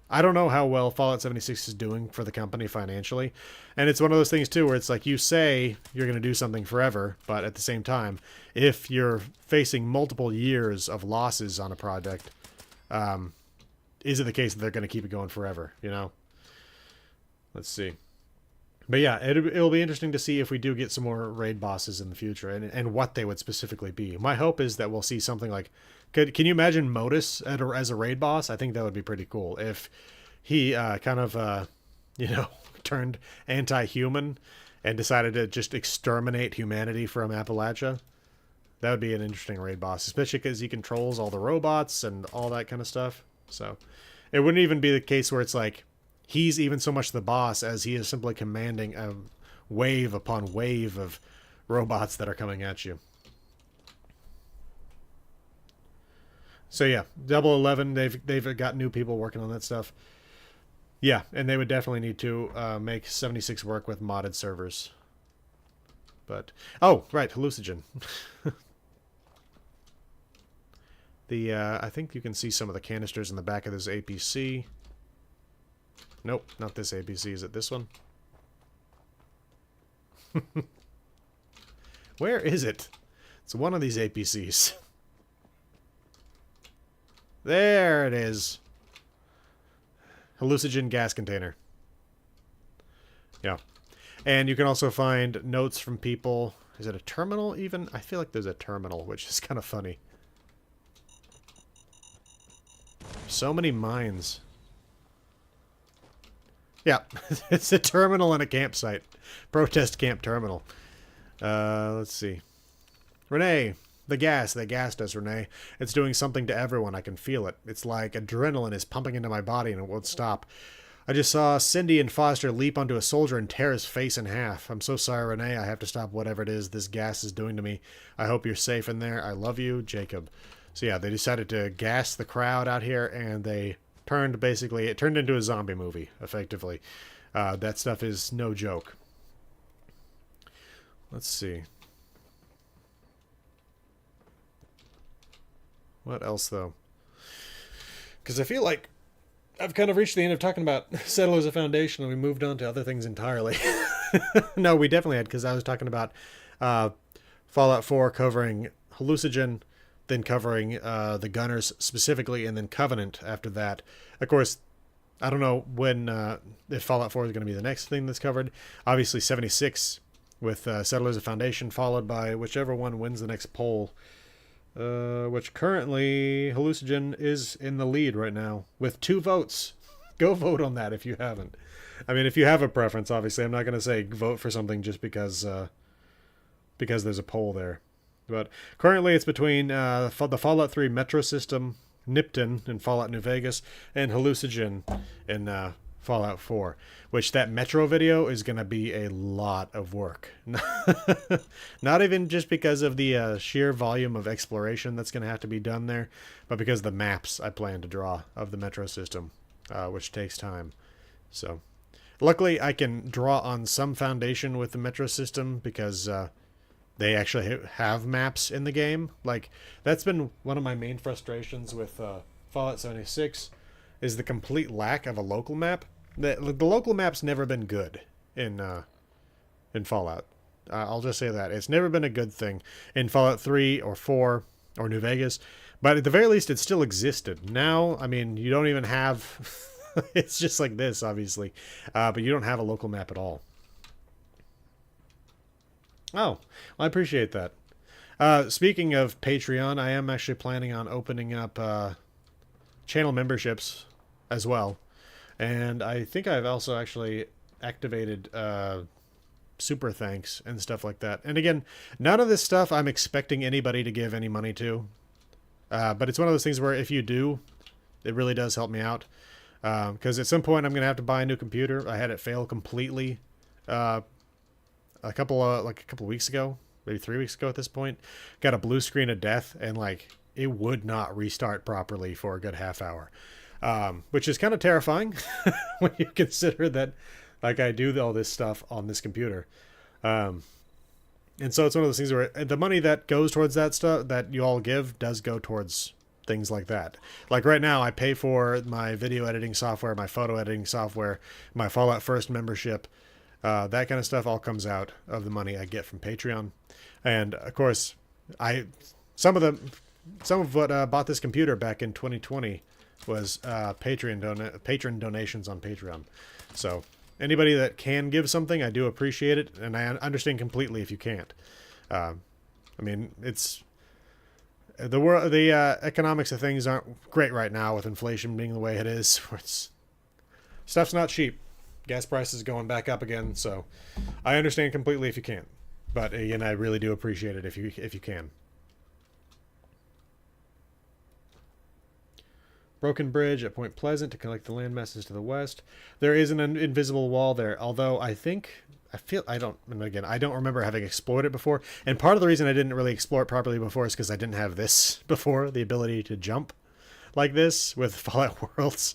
S1: I don't know how well Fallout 76 is doing for the company financially. And it's one of those things, too, where it's like you say you're going to do something forever, but at the same time, if you're facing multiple years of losses on a project, is it the case that they're going to keep it going forever, you know? Let's see. But yeah, it'll be interesting to see if we do get some more raid bosses in the future and what they would specifically be. My hope is that we'll see something like... Can you imagine Modus as a raid boss? I think that would be pretty cool. If he turned anti-human and decided to just exterminate humanity from Appalachia. That would be an interesting raid boss, especially because he controls all the robots and all that kind of stuff. So it wouldn't even be the case where it's like he's even so much the boss as he is simply commanding a wave upon wave of robots that are coming at you. So yeah, Double 11, they've got new people working on that stuff. Yeah, and they would definitely need to make 76 work with modded servers. But oh, right, hallucinogen. I think you can see some of the canisters in the back of this APC. Nope, not this APC. Is it this one? Where is it? It's one of these APCs. There it is. Hallucinogen gas container. Yeah. And you can also find notes from people. Is it a terminal even? I feel like there's a terminal, which is kind of funny. So many mines. Yeah, it's a terminal and a campsite. Protest camp terminal. Let's see. Renee, the gas does, Renee. It's doing something to everyone. I can feel it. It's like adrenaline is pumping into my body and it won't stop. I just saw Cindy and Foster leap onto a soldier and tear his face in half. I'm so sorry, Renee. I have to stop whatever it is this gas is doing to me. I hope you're safe in there. I love you, Jacob. So yeah, they decided to gas the crowd out here, and they turned basically, it turned into a zombie movie, effectively. That stuff is no joke. Let's see. What else, though? Because I feel like I've kind of reached the end of talking about Settlers of Foundation, and we moved on to other things entirely. No, we definitely had, because I was talking about Fallout 4 covering Hallucinogen, then covering the Gunners specifically, and then Covenant after that. Of course, I don't know when if Fallout 4 is going to be the next thing that's covered. Obviously, 76 with Settlers of Foundation, followed by whichever one wins the next poll. Which currently Hallucinogen is in the lead right now with 2 votes. Go vote on that if you haven't. I mean, if you have a preference, obviously, I'm not going to say vote for something just because there's a poll there. But currently it's between the Fallout 3 Metro System, Nipton in Fallout New Vegas, and Hallucinogen in Fallout 4, which that Metro video is going to be a lot of work. Not even just because of the sheer volume of exploration that's going to have to be done there, but because of the maps I plan to draw of the Metro system, which takes time. So, luckily I can draw on some foundation with the Metro system because they actually have maps in the game. Like, that's been one of my main frustrations with Fallout 76, is the complete lack of a local map. The local map's never been good in Fallout. I'll just say that. It's never been a good thing in Fallout 3 or 4 or New Vegas. But at the very least, it still existed. Now, I mean, you don't even have... it's just like this, obviously. But you don't have a local map at all. Oh, well, I appreciate that. Speaking of Patreon, I am actually planning on opening up channel memberships as well. And I think I've also actually activated super thanks and stuff like that. And again, none of this stuff I'm expecting anybody to give any money to. But it's one of those things where if you do, it really does help me out. Because at some point I'm going to have to buy a new computer. I had it fail completely a couple of weeks ago, maybe 3 weeks ago at this point. Got a blue screen of death, and like it would not restart properly for a good half hour. Which is kind of terrifying when you consider that, like, I do all this stuff on this computer. And so it's one of those things where the money that goes towards that stuff that you all give does go towards things like that. Like right now, I pay for my video editing software, my photo editing software, my Fallout First membership. That kind of stuff all comes out of the money I get from Patreon. And of course, some of what bought this computer back in 2020 was patron donations on Patreon. So anybody that can give something, I do appreciate it, and I understand completely if you can't. I mean, it's the economics of things aren't great right now with inflation being the way it is. Stuff's not cheap. Gas prices going back up again, so I understand completely if you can't. But again, I really do appreciate it if you can. Broken bridge at Point Pleasant to connect the land masses to the west. There is an invisible wall there, although I don't remember having explored it before. And part of the reason I didn't really explore it properly before is because I didn't have this before, the ability to jump like this with Fallout Worlds.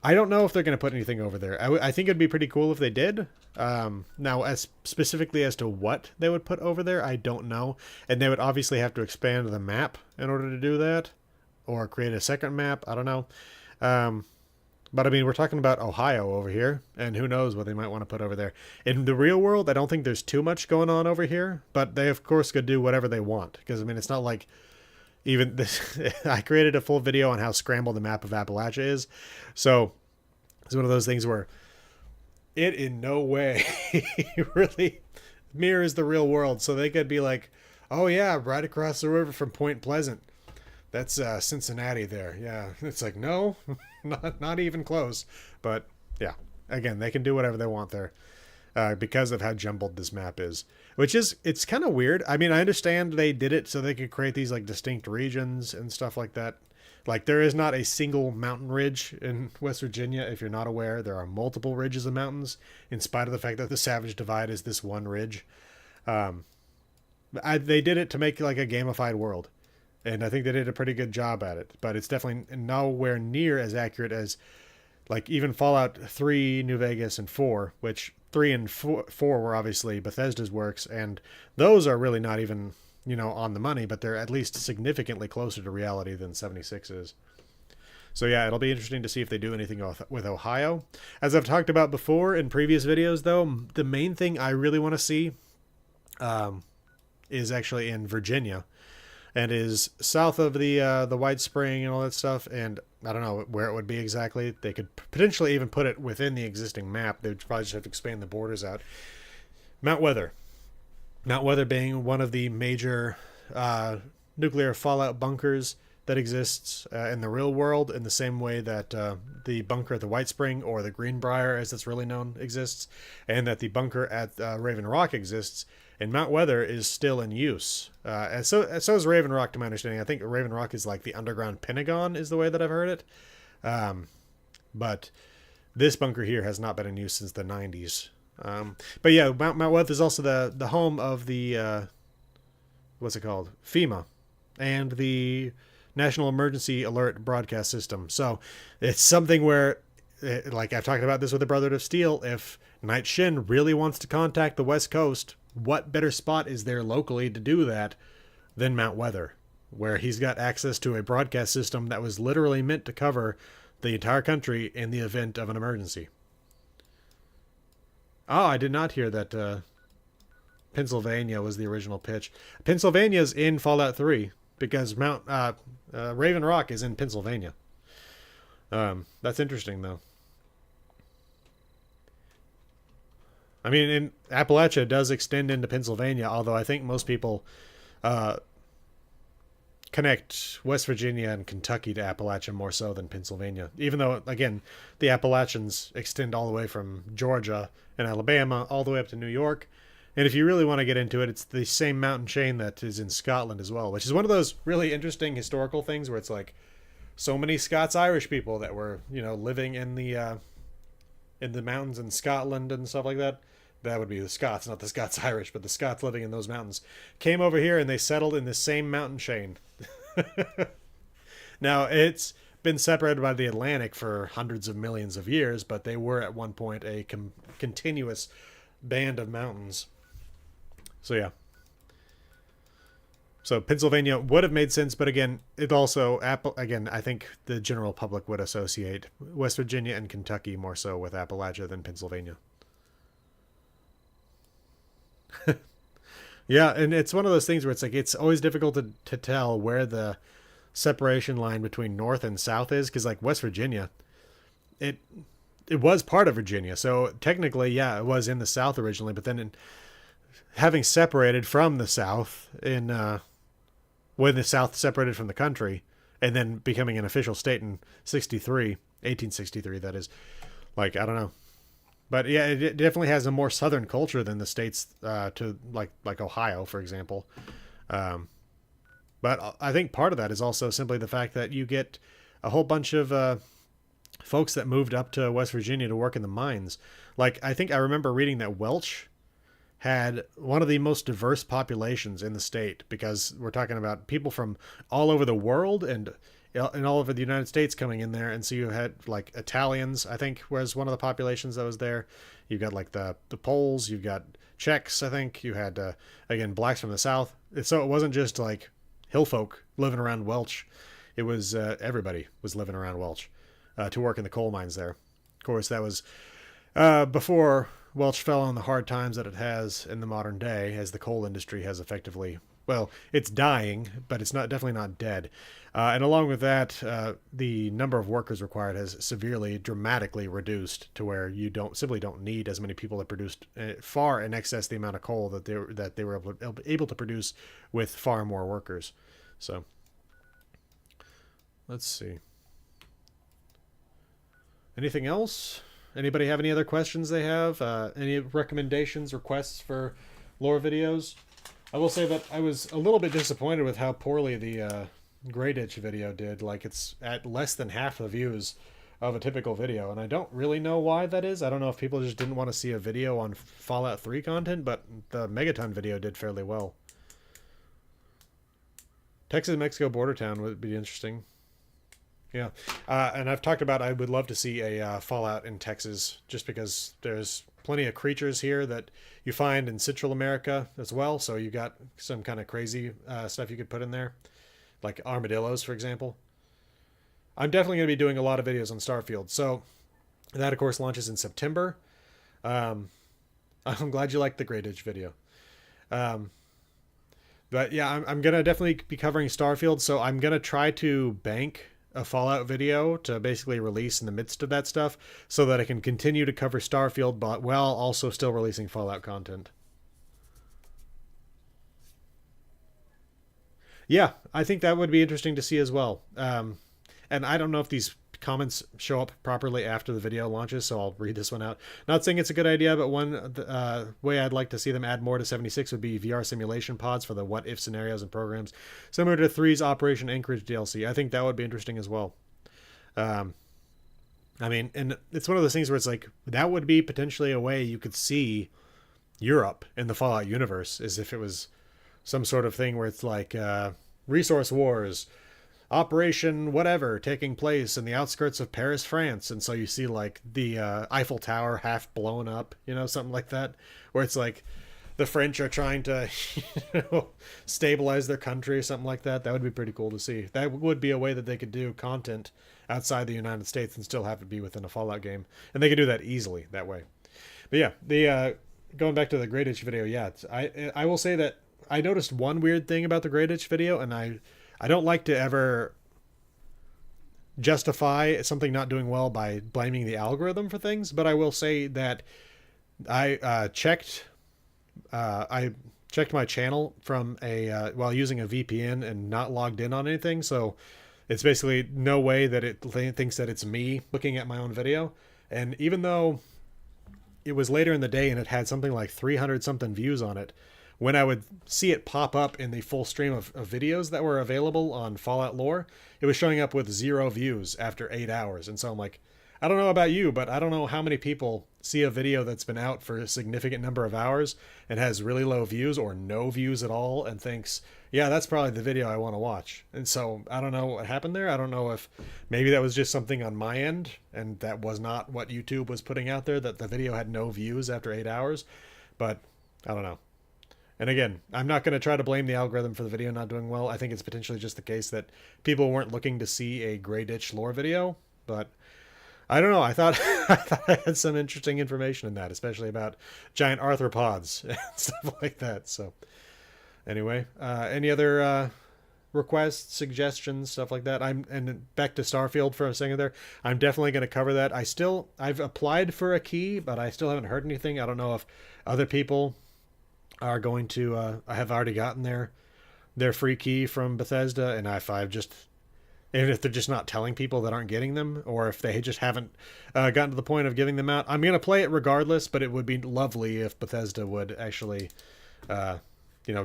S1: I don't know if they're going to put anything over there. I think it'd be pretty cool if they did. Now, as specifically as to what they would put over there, I don't know. And they would obviously have to expand the map in order to do that. Or create a second map. I don't know. But I mean, we're talking about Ohio over here, and who knows what they might want to put over there. In the real world, I don't think there's too much going on over here, but they of course could do whatever they want. Because I mean, it's not like even this. I created a full video on how scrambled the map of Appalachia is, so it's one of those things where it in no way really mirrors the real world. So they could be like, oh yeah, right across the river from Point Pleasant. That's Cincinnati there. Yeah, it's like, no, not even close. But yeah, again, they can do whatever they want there because of how jumbled this map is, which is, it's kind of weird. I mean, I understand they did it so they could create these like distinct regions and stuff like that. Like, there is not a single mountain ridge in West Virginia. If you're not aware, there are multiple ridges of mountains, in spite of the fact that the Savage Divide is this one ridge. They did it to make like a gamified world, and I think they did a pretty good job at it. But it's definitely nowhere near as accurate as like even Fallout 3, New Vegas, and 4, which 3 and 4 were obviously Bethesda's works, and those are really not even, on the money, but they're at least significantly closer to reality than 76 is. So yeah, it'll be interesting to see if they do anything with Ohio. As I've talked about before in previous videos, though, the main thing I really want to see is actually in Virginia, and is south of the White Spring and all that stuff. And I don't know where it would be exactly. They could potentially even put it within the existing map. They would probably just have to expand the borders out. Mount Weather. Mount Weather being one of the major nuclear fallout bunkers that exists in the real world, in the same way that the bunker at the White Spring, or the Greenbrier as it's really known, exists, and that the bunker at Raven Rock exists. And Mount Weather is still in use. And so is Raven Rock, to my understanding. I think Raven Rock is like the underground Pentagon, is the way that I've heard it. But this bunker here has not been in use since the 90s. But yeah, Mount Weather is also the home of the, what's it called? FEMA. And the National Emergency Alert Broadcast System. So it's something where, like I've talked about this with the Brotherhood of Steel, if Night Shin really wants to contact the West Coast, what better spot is there locally to do that than Mount Weather, where he's got access to a broadcast system that was literally meant to cover the entire country in the event of an emergency. Oh, I did not hear that Pennsylvania was the original pitch. Pennsylvania's in Fallout 3 because Raven Rock is in Pennsylvania. That's interesting, though. I mean, in Appalachia does extend into Pennsylvania, although I think most people connect West Virginia and Kentucky to Appalachia more so than Pennsylvania. Even though, again, the Appalachians extend all the way from Georgia and Alabama all the way up to New York. And if you really want to get into it, it's the same mountain chain that is in Scotland as well, which is one of those really interesting historical things where it's like so many Scots-Irish people that were, living in the mountains in Scotland and stuff like that. That would be the Scots, not the Scots-Irish, but the Scots living in those mountains came over here and they settled in the same mountain chain. Now, it's been separated by the Atlantic for hundreds of millions of years, but they were at one point a continuous band of mountains. So yeah. So Pennsylvania would have made sense, but again, it also, I think the general public would associate West Virginia and Kentucky more so with Appalachia than Pennsylvania. Yeah, and it's one of those things where it's like it's always difficult to tell where the separation line between North and South is, because like West Virginia, it was part of Virginia, so technically, yeah, it was in the South originally, but then having separated from the South when the South separated from the country, and then becoming an official state in 1863, that is, like, I don't know. But yeah, it definitely has a more southern culture than the states to like Ohio, for example. But I think part of that is also simply the fact that you get a whole bunch of folks that moved up to West Virginia to work in the mines. Like, I think I remember reading that Welch had one of the most diverse populations in the state, because we're talking about people from all over the world and all over the United States coming in there. And so you had like Italians, I think, was one of the populations that was there. You've got like the Poles, you've got Czechs, I think. You had, again, blacks from the South. So it wasn't just like hill folk living around Welch. It was everybody was living around Welch to work in the coal mines there. Of course, that was before Welch fell on the hard times that it has in the modern day, as the coal industry has effectively, well, it's dying, but it's definitely not dead. And along with that, the number of workers required has severely, dramatically reduced to where you simply don't need as many people that produced far in excess the amount of coal that they were able to produce with far more workers. So let's see. Anything else? Anybody have any other questions they have? Any recommendations, requests for lore videos? I will say that I was a little bit disappointed with how poorly the Grey Ditch video did. Like, it's at less than half the views of a typical video, and I don't really know why that is. I don't know if people just didn't want to see a video on Fallout 3 content, but the Megaton video did fairly well. Texas-Mexico border town would be interesting. Yeah, and I've talked about I would love to see a Fallout in Texas, just because there's plenty of creatures here that you find in Central America as well, so you got some kind of crazy stuff you could put in there, like armadillos, for example. I'm definitely going to be doing a lot of videos on Starfield, so that, of course, launches in September. I'm glad you liked the Grey Ditch video. But yeah, I'm going to definitely be covering Starfield, so I'm going to try to bank a Fallout video to basically release in the midst of that stuff so that I can continue to cover Starfield, but while also still releasing Fallout content. Yeah, I think that would be interesting to see as well. And I don't know if these comments show up properly after the video launches, so I'll read this one out. Not saying it's a good idea, but one way I'd like to see them add more to 76 would be VR simulation pods for the what-if scenarios and programs, similar to 3's Operation Anchorage DLC. I think that would be interesting as well. I mean, and it's one of those things where it's like, that would be potentially a way you could see Europe in the Fallout universe, as if it was some sort of thing where it's like resource wars, Operation whatever taking place in the outskirts of Paris, France, and so you see like the Eiffel Tower half blown up, you know, something like that, where it's like the French are trying to stabilize their country or something like that. That would be pretty cool to see. That would be a way that they could do content outside the United States and still have it be within a Fallout game, and they could do that easily that way. But yeah, the going back to the Grey Ditch video, yeah, I will say that I noticed one weird thing about the Grey Ditch video, and I don't like to ever justify something not doing well by blaming the algorithm for things, but I will say that I checked my channel from a while using a VPN and not logged in on anything, so it's basically no way that it thinks that it's me looking at my own video. And even though it was later in the day and it had something like 300 something views on it, when I would see it pop up in the full stream of videos that were available on Fallout Lore, it was showing up with 0 views after 8 hours. And so I'm like, I don't know about you, but I don't know how many people see a video that's been out for a significant number of hours and has really low views or no views at all and thinks, yeah, that's probably the video I want to watch. And so I don't know what happened there. I don't know if maybe that was just something on my end and that was not what YouTube was putting out there, that the video had no views after 8 hours. But I don't know. And again, I'm not going to try to blame the algorithm for the video not doing well. I think it's potentially just the case that people weren't looking to see a Grey Ditch lore video. But I don't know. I thought I had some interesting information in that, especially about giant arthropods and stuff like that. So anyway, any other requests, suggestions, stuff like that? And back to Starfield for a second there. I'm definitely going to cover that. I've applied for a key, but I still haven't heard anything. I don't know if other people are going to I have already gotten their free key from Bethesda, and even if they're just not telling people that aren't getting them, or if they just haven't gotten to the point of giving them out. I'm going to play it regardless, but it would be lovely if Bethesda would actually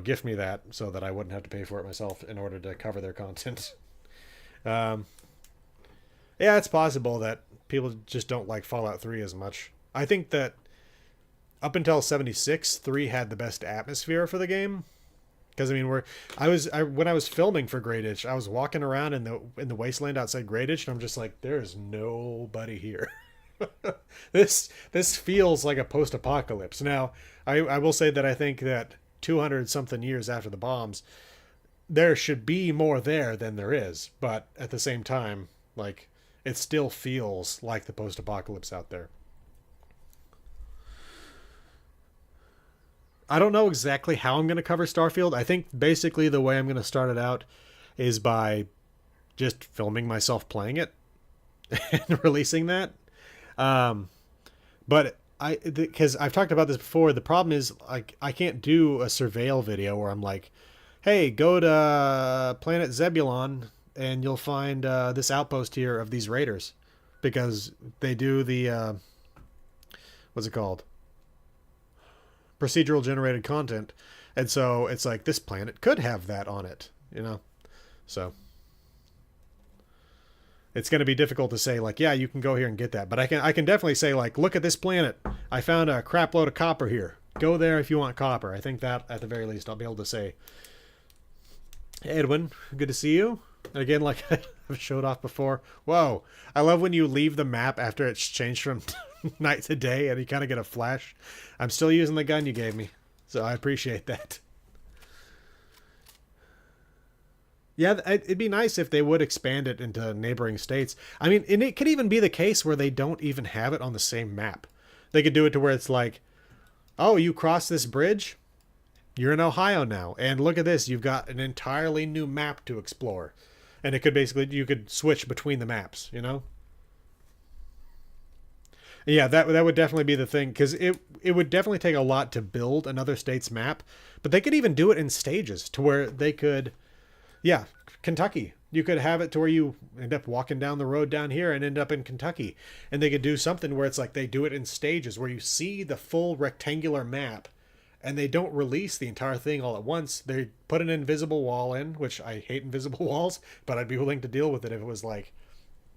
S1: gift me that so that I wouldn't have to pay for it myself in order to cover their content. Yeah, it's possible that people just don't like Fallout 3 as much. I think that up until 76, 3 had the best atmosphere for the game. Because I mean, when I was filming for Grey Ditch, I was walking around in the wasteland outside Grey Ditch, and I'm just like, there is nobody here. This feels like a post-apocalypse. Now, I will say that I think that 200 something years after the bombs, there should be more there than there is. But at the same time, like, it still feels like the post-apocalypse out there. I don't know exactly how I'm going to cover Starfield. I think basically the way I'm going to start it out is by just filming myself playing it and releasing that. But because I've talked about this before, the problem is like I can't do a surveil video where I'm like, hey, go to Planet Zebulon and you'll find this outpost here of these raiders, because they do the what's it called? Procedural generated content, and so it's like this planet could have that on it, you know. So it's going to be difficult to say like, yeah, you can go here and get that. But I can definitely say like, look at this planet. I found a crap load of copper here. Go there if you want copper. I think that at the very least I'll be able to say. Hey, Edwin, good to see you. And again, like I've showed off before. Whoa, I love when you leave the map after it's changed from night to day and you kind of get a flash. I'm still using the gun you gave me, so I appreciate that. Yeah, it'd be nice if they would expand it into neighboring states. I mean, and it could even be the case where they don't even have it on the same map. They could do it to where it's like, oh, you cross this bridge? You're in Ohio now. And look at this. You've got an entirely new map to explore. And it could basically, you could switch between the maps, you know? Yeah, that would definitely be the thing, because it would definitely take a lot to build another state's map. But they could even do it in stages to where they could... Yeah, Kentucky. You could have it to where you end up walking down the road down here and end up in Kentucky. And they could do something where it's like they do it in stages where you see the full rectangular map and they don't release the entire thing all at once. They put an invisible wall in, which I hate invisible walls, but I'd be willing to deal with it if it was like,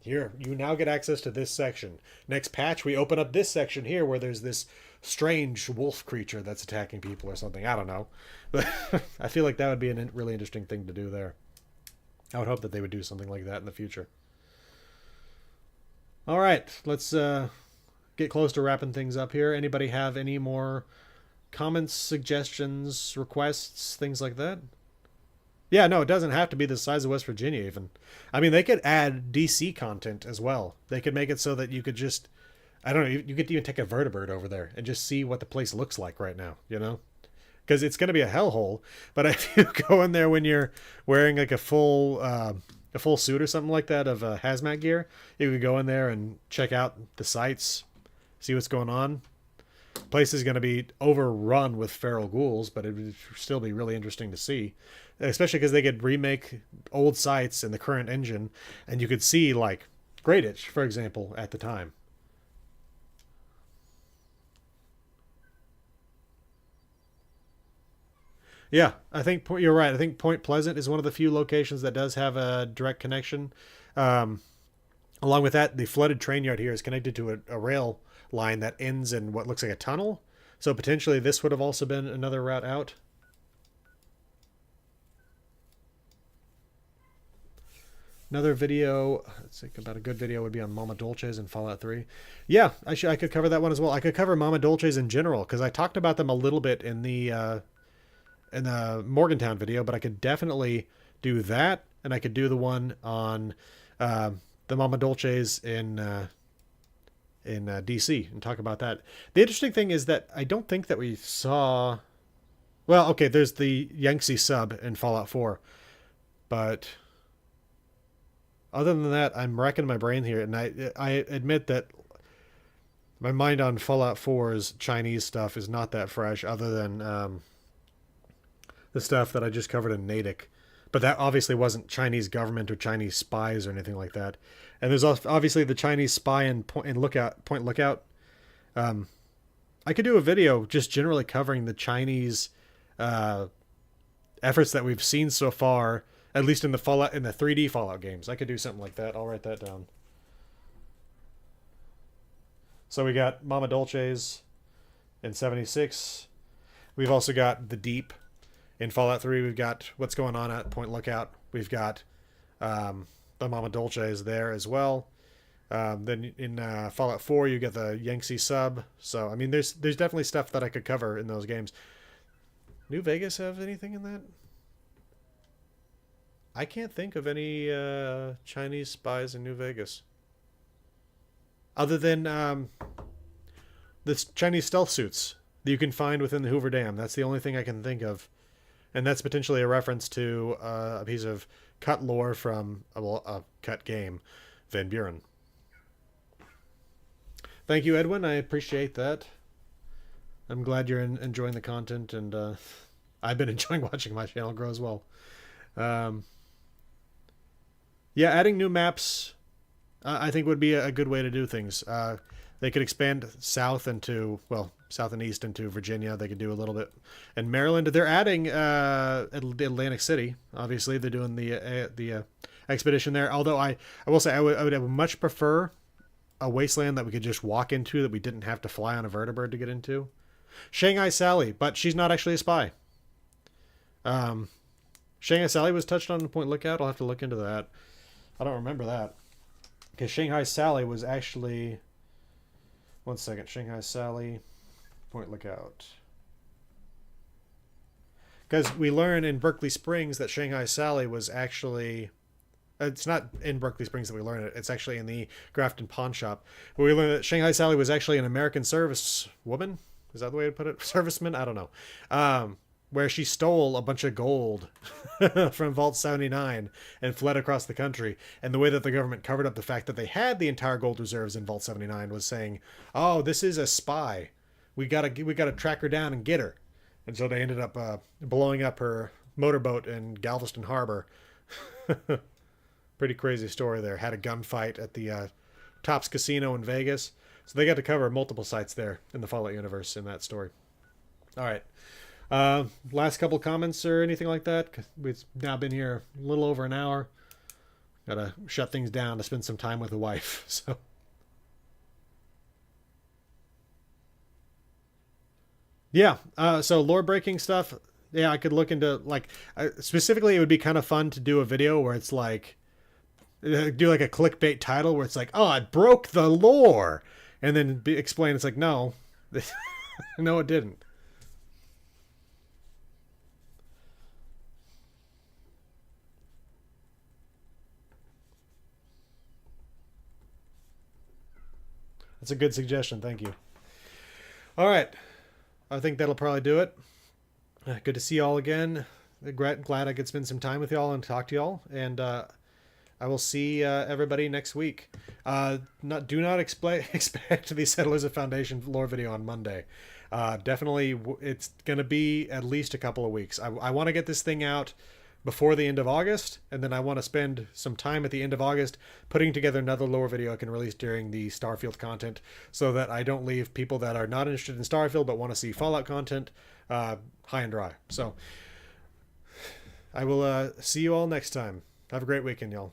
S1: here, you now get access to this section. Next patch, we open up this section here where there's this strange wolf creature that's attacking people or something. I don't know. But I feel like that would be a really interesting thing to do there. I would hope that they would do something like that in the future. All right, let's get close to wrapping things up here. Anybody have any more comments, suggestions, requests, things like that? Yeah, no, it doesn't have to be the size of West Virginia even. I mean, they could add DC content as well. They could make it so that you could just, I don't know, you could even take a vertibird over there and just see what the place looks like right now, you know? Because it's going to be a hellhole. But if you go in there when you're wearing like a full suit or something like that of hazmat gear, you could go in there and check out the sites, see what's going on. The place is going to be overrun with feral ghouls, but it would still be really interesting to see. Especially because they could remake old sites in the current engine, and you could see like Great Itch, for example, at the time. Yeah, I think you're right. I think Point Pleasant is one of the few locations that does have a direct connection. Um, Along with that, the flooded train yard here is connected to a rail line that ends in what looks like a tunnel. So potentially this would have also been another route out. Another video, let's think about a good video would be on Mama Dolces and Fallout 3. Yeah, I could cover that one as well. I could cover Mama Dolces in general because I talked about them a little bit in the Morgantown video, but I could definitely do that, and I could do the one on the Mama Dolces in DC and talk about that. The interesting thing is that I don't think that we saw... Well, okay, there's the Yangtze sub in Fallout 4, but... Other than that, I'm racking my brain here, and I admit that my mind on Fallout 4's Chinese stuff is not that fresh, other than the stuff that I just covered in Natick. But that obviously wasn't Chinese government or Chinese spies or anything like that. And there's obviously the Chinese spy in Point Lookout. I could do a video just generally covering the Chinese efforts that we've seen so far, at least in the 3D Fallout games. I could do something like that. I'll write that down. So we got Mama Dolces in 76. We've also got the Deep in Fallout 3. We've got what's going on at Point Lookout. We've got the Mama Dolces there as well. Then in Fallout 4, you get the Yangtze sub. So I mean, there's definitely stuff that I could cover in those games. New Vegas have anything in that? I can't think of any Chinese spies in New Vegas. Other than the Chinese stealth suits that you can find within the Hoover Dam. That's the only thing I can think of. And that's potentially a reference to a piece of cut lore from a cut game, Van Buren. Thank you, Edwin. I appreciate that. I'm glad you're enjoying the content, and I've been enjoying watching my channel grow as well. Yeah, adding new maps, I think would be a good way to do things. They could expand south and east into Virginia. They could do a little bit in Maryland. They're adding Atlantic City. Obviously, they're doing the expedition there. Although I will say I would much prefer a wasteland that we could just walk into, that we didn't have to fly on a vertibird to get into. Shanghai Sally, but she's not actually a spy. Shanghai Sally was touched on in Point Lookout. I'll have to look into that. I don't remember that. Because Shanghai Sally was actually... One second. Shanghai Sally, Point Lookout. Because we learn in Berkeley Springs that Shanghai Sally was actually... It's not in Berkeley Springs that we learn it. It's actually in the Grafton Pawn Shop. But we learn that Shanghai Sally was actually an American service woman. Is that the way to put it? Serviceman? I don't know. Where she stole a bunch of gold from Vault 79 and fled across the country. And the way that the government covered up the fact that they had the entire gold reserves in Vault 79 was saying, "Oh, this is a spy. We gotta track her down and get her." And so they ended up blowing up her motorboat in Galveston Harbor. Pretty crazy story there. Had a gunfight at the Tops Casino in Vegas. So they got to cover multiple sites there in the Fallout universe in that story. All right. Last couple comments or anything like that? We've now been here a little over an hour. Got to shut things down to spend some time with the wife. So. Yeah. So lore breaking stuff. Yeah, I could look into, like, specifically it would be kind of fun to do a video where it's like, do like a clickbait title where it's like, "Oh, I broke the lore," and then explain it's like, no, no, it didn't. That's a good suggestion. Thank you. All right. I think that'll probably do it. Good to see y'all again. Glad I could spend some time with y'all and talk to y'all. And I will see everybody next week. Do not expect the Settlers of Foundation lore video on Monday. Definitely, it's going to be at least a couple of weeks. I want to get this thing out before the end of August, and then I want to spend some time at the end of August putting together another lore video I can release during the Starfield content, so that I don't leave people that are not interested in Starfield but want to see Fallout content high and dry. So I will see you all next time. Have a great weekend, y'all.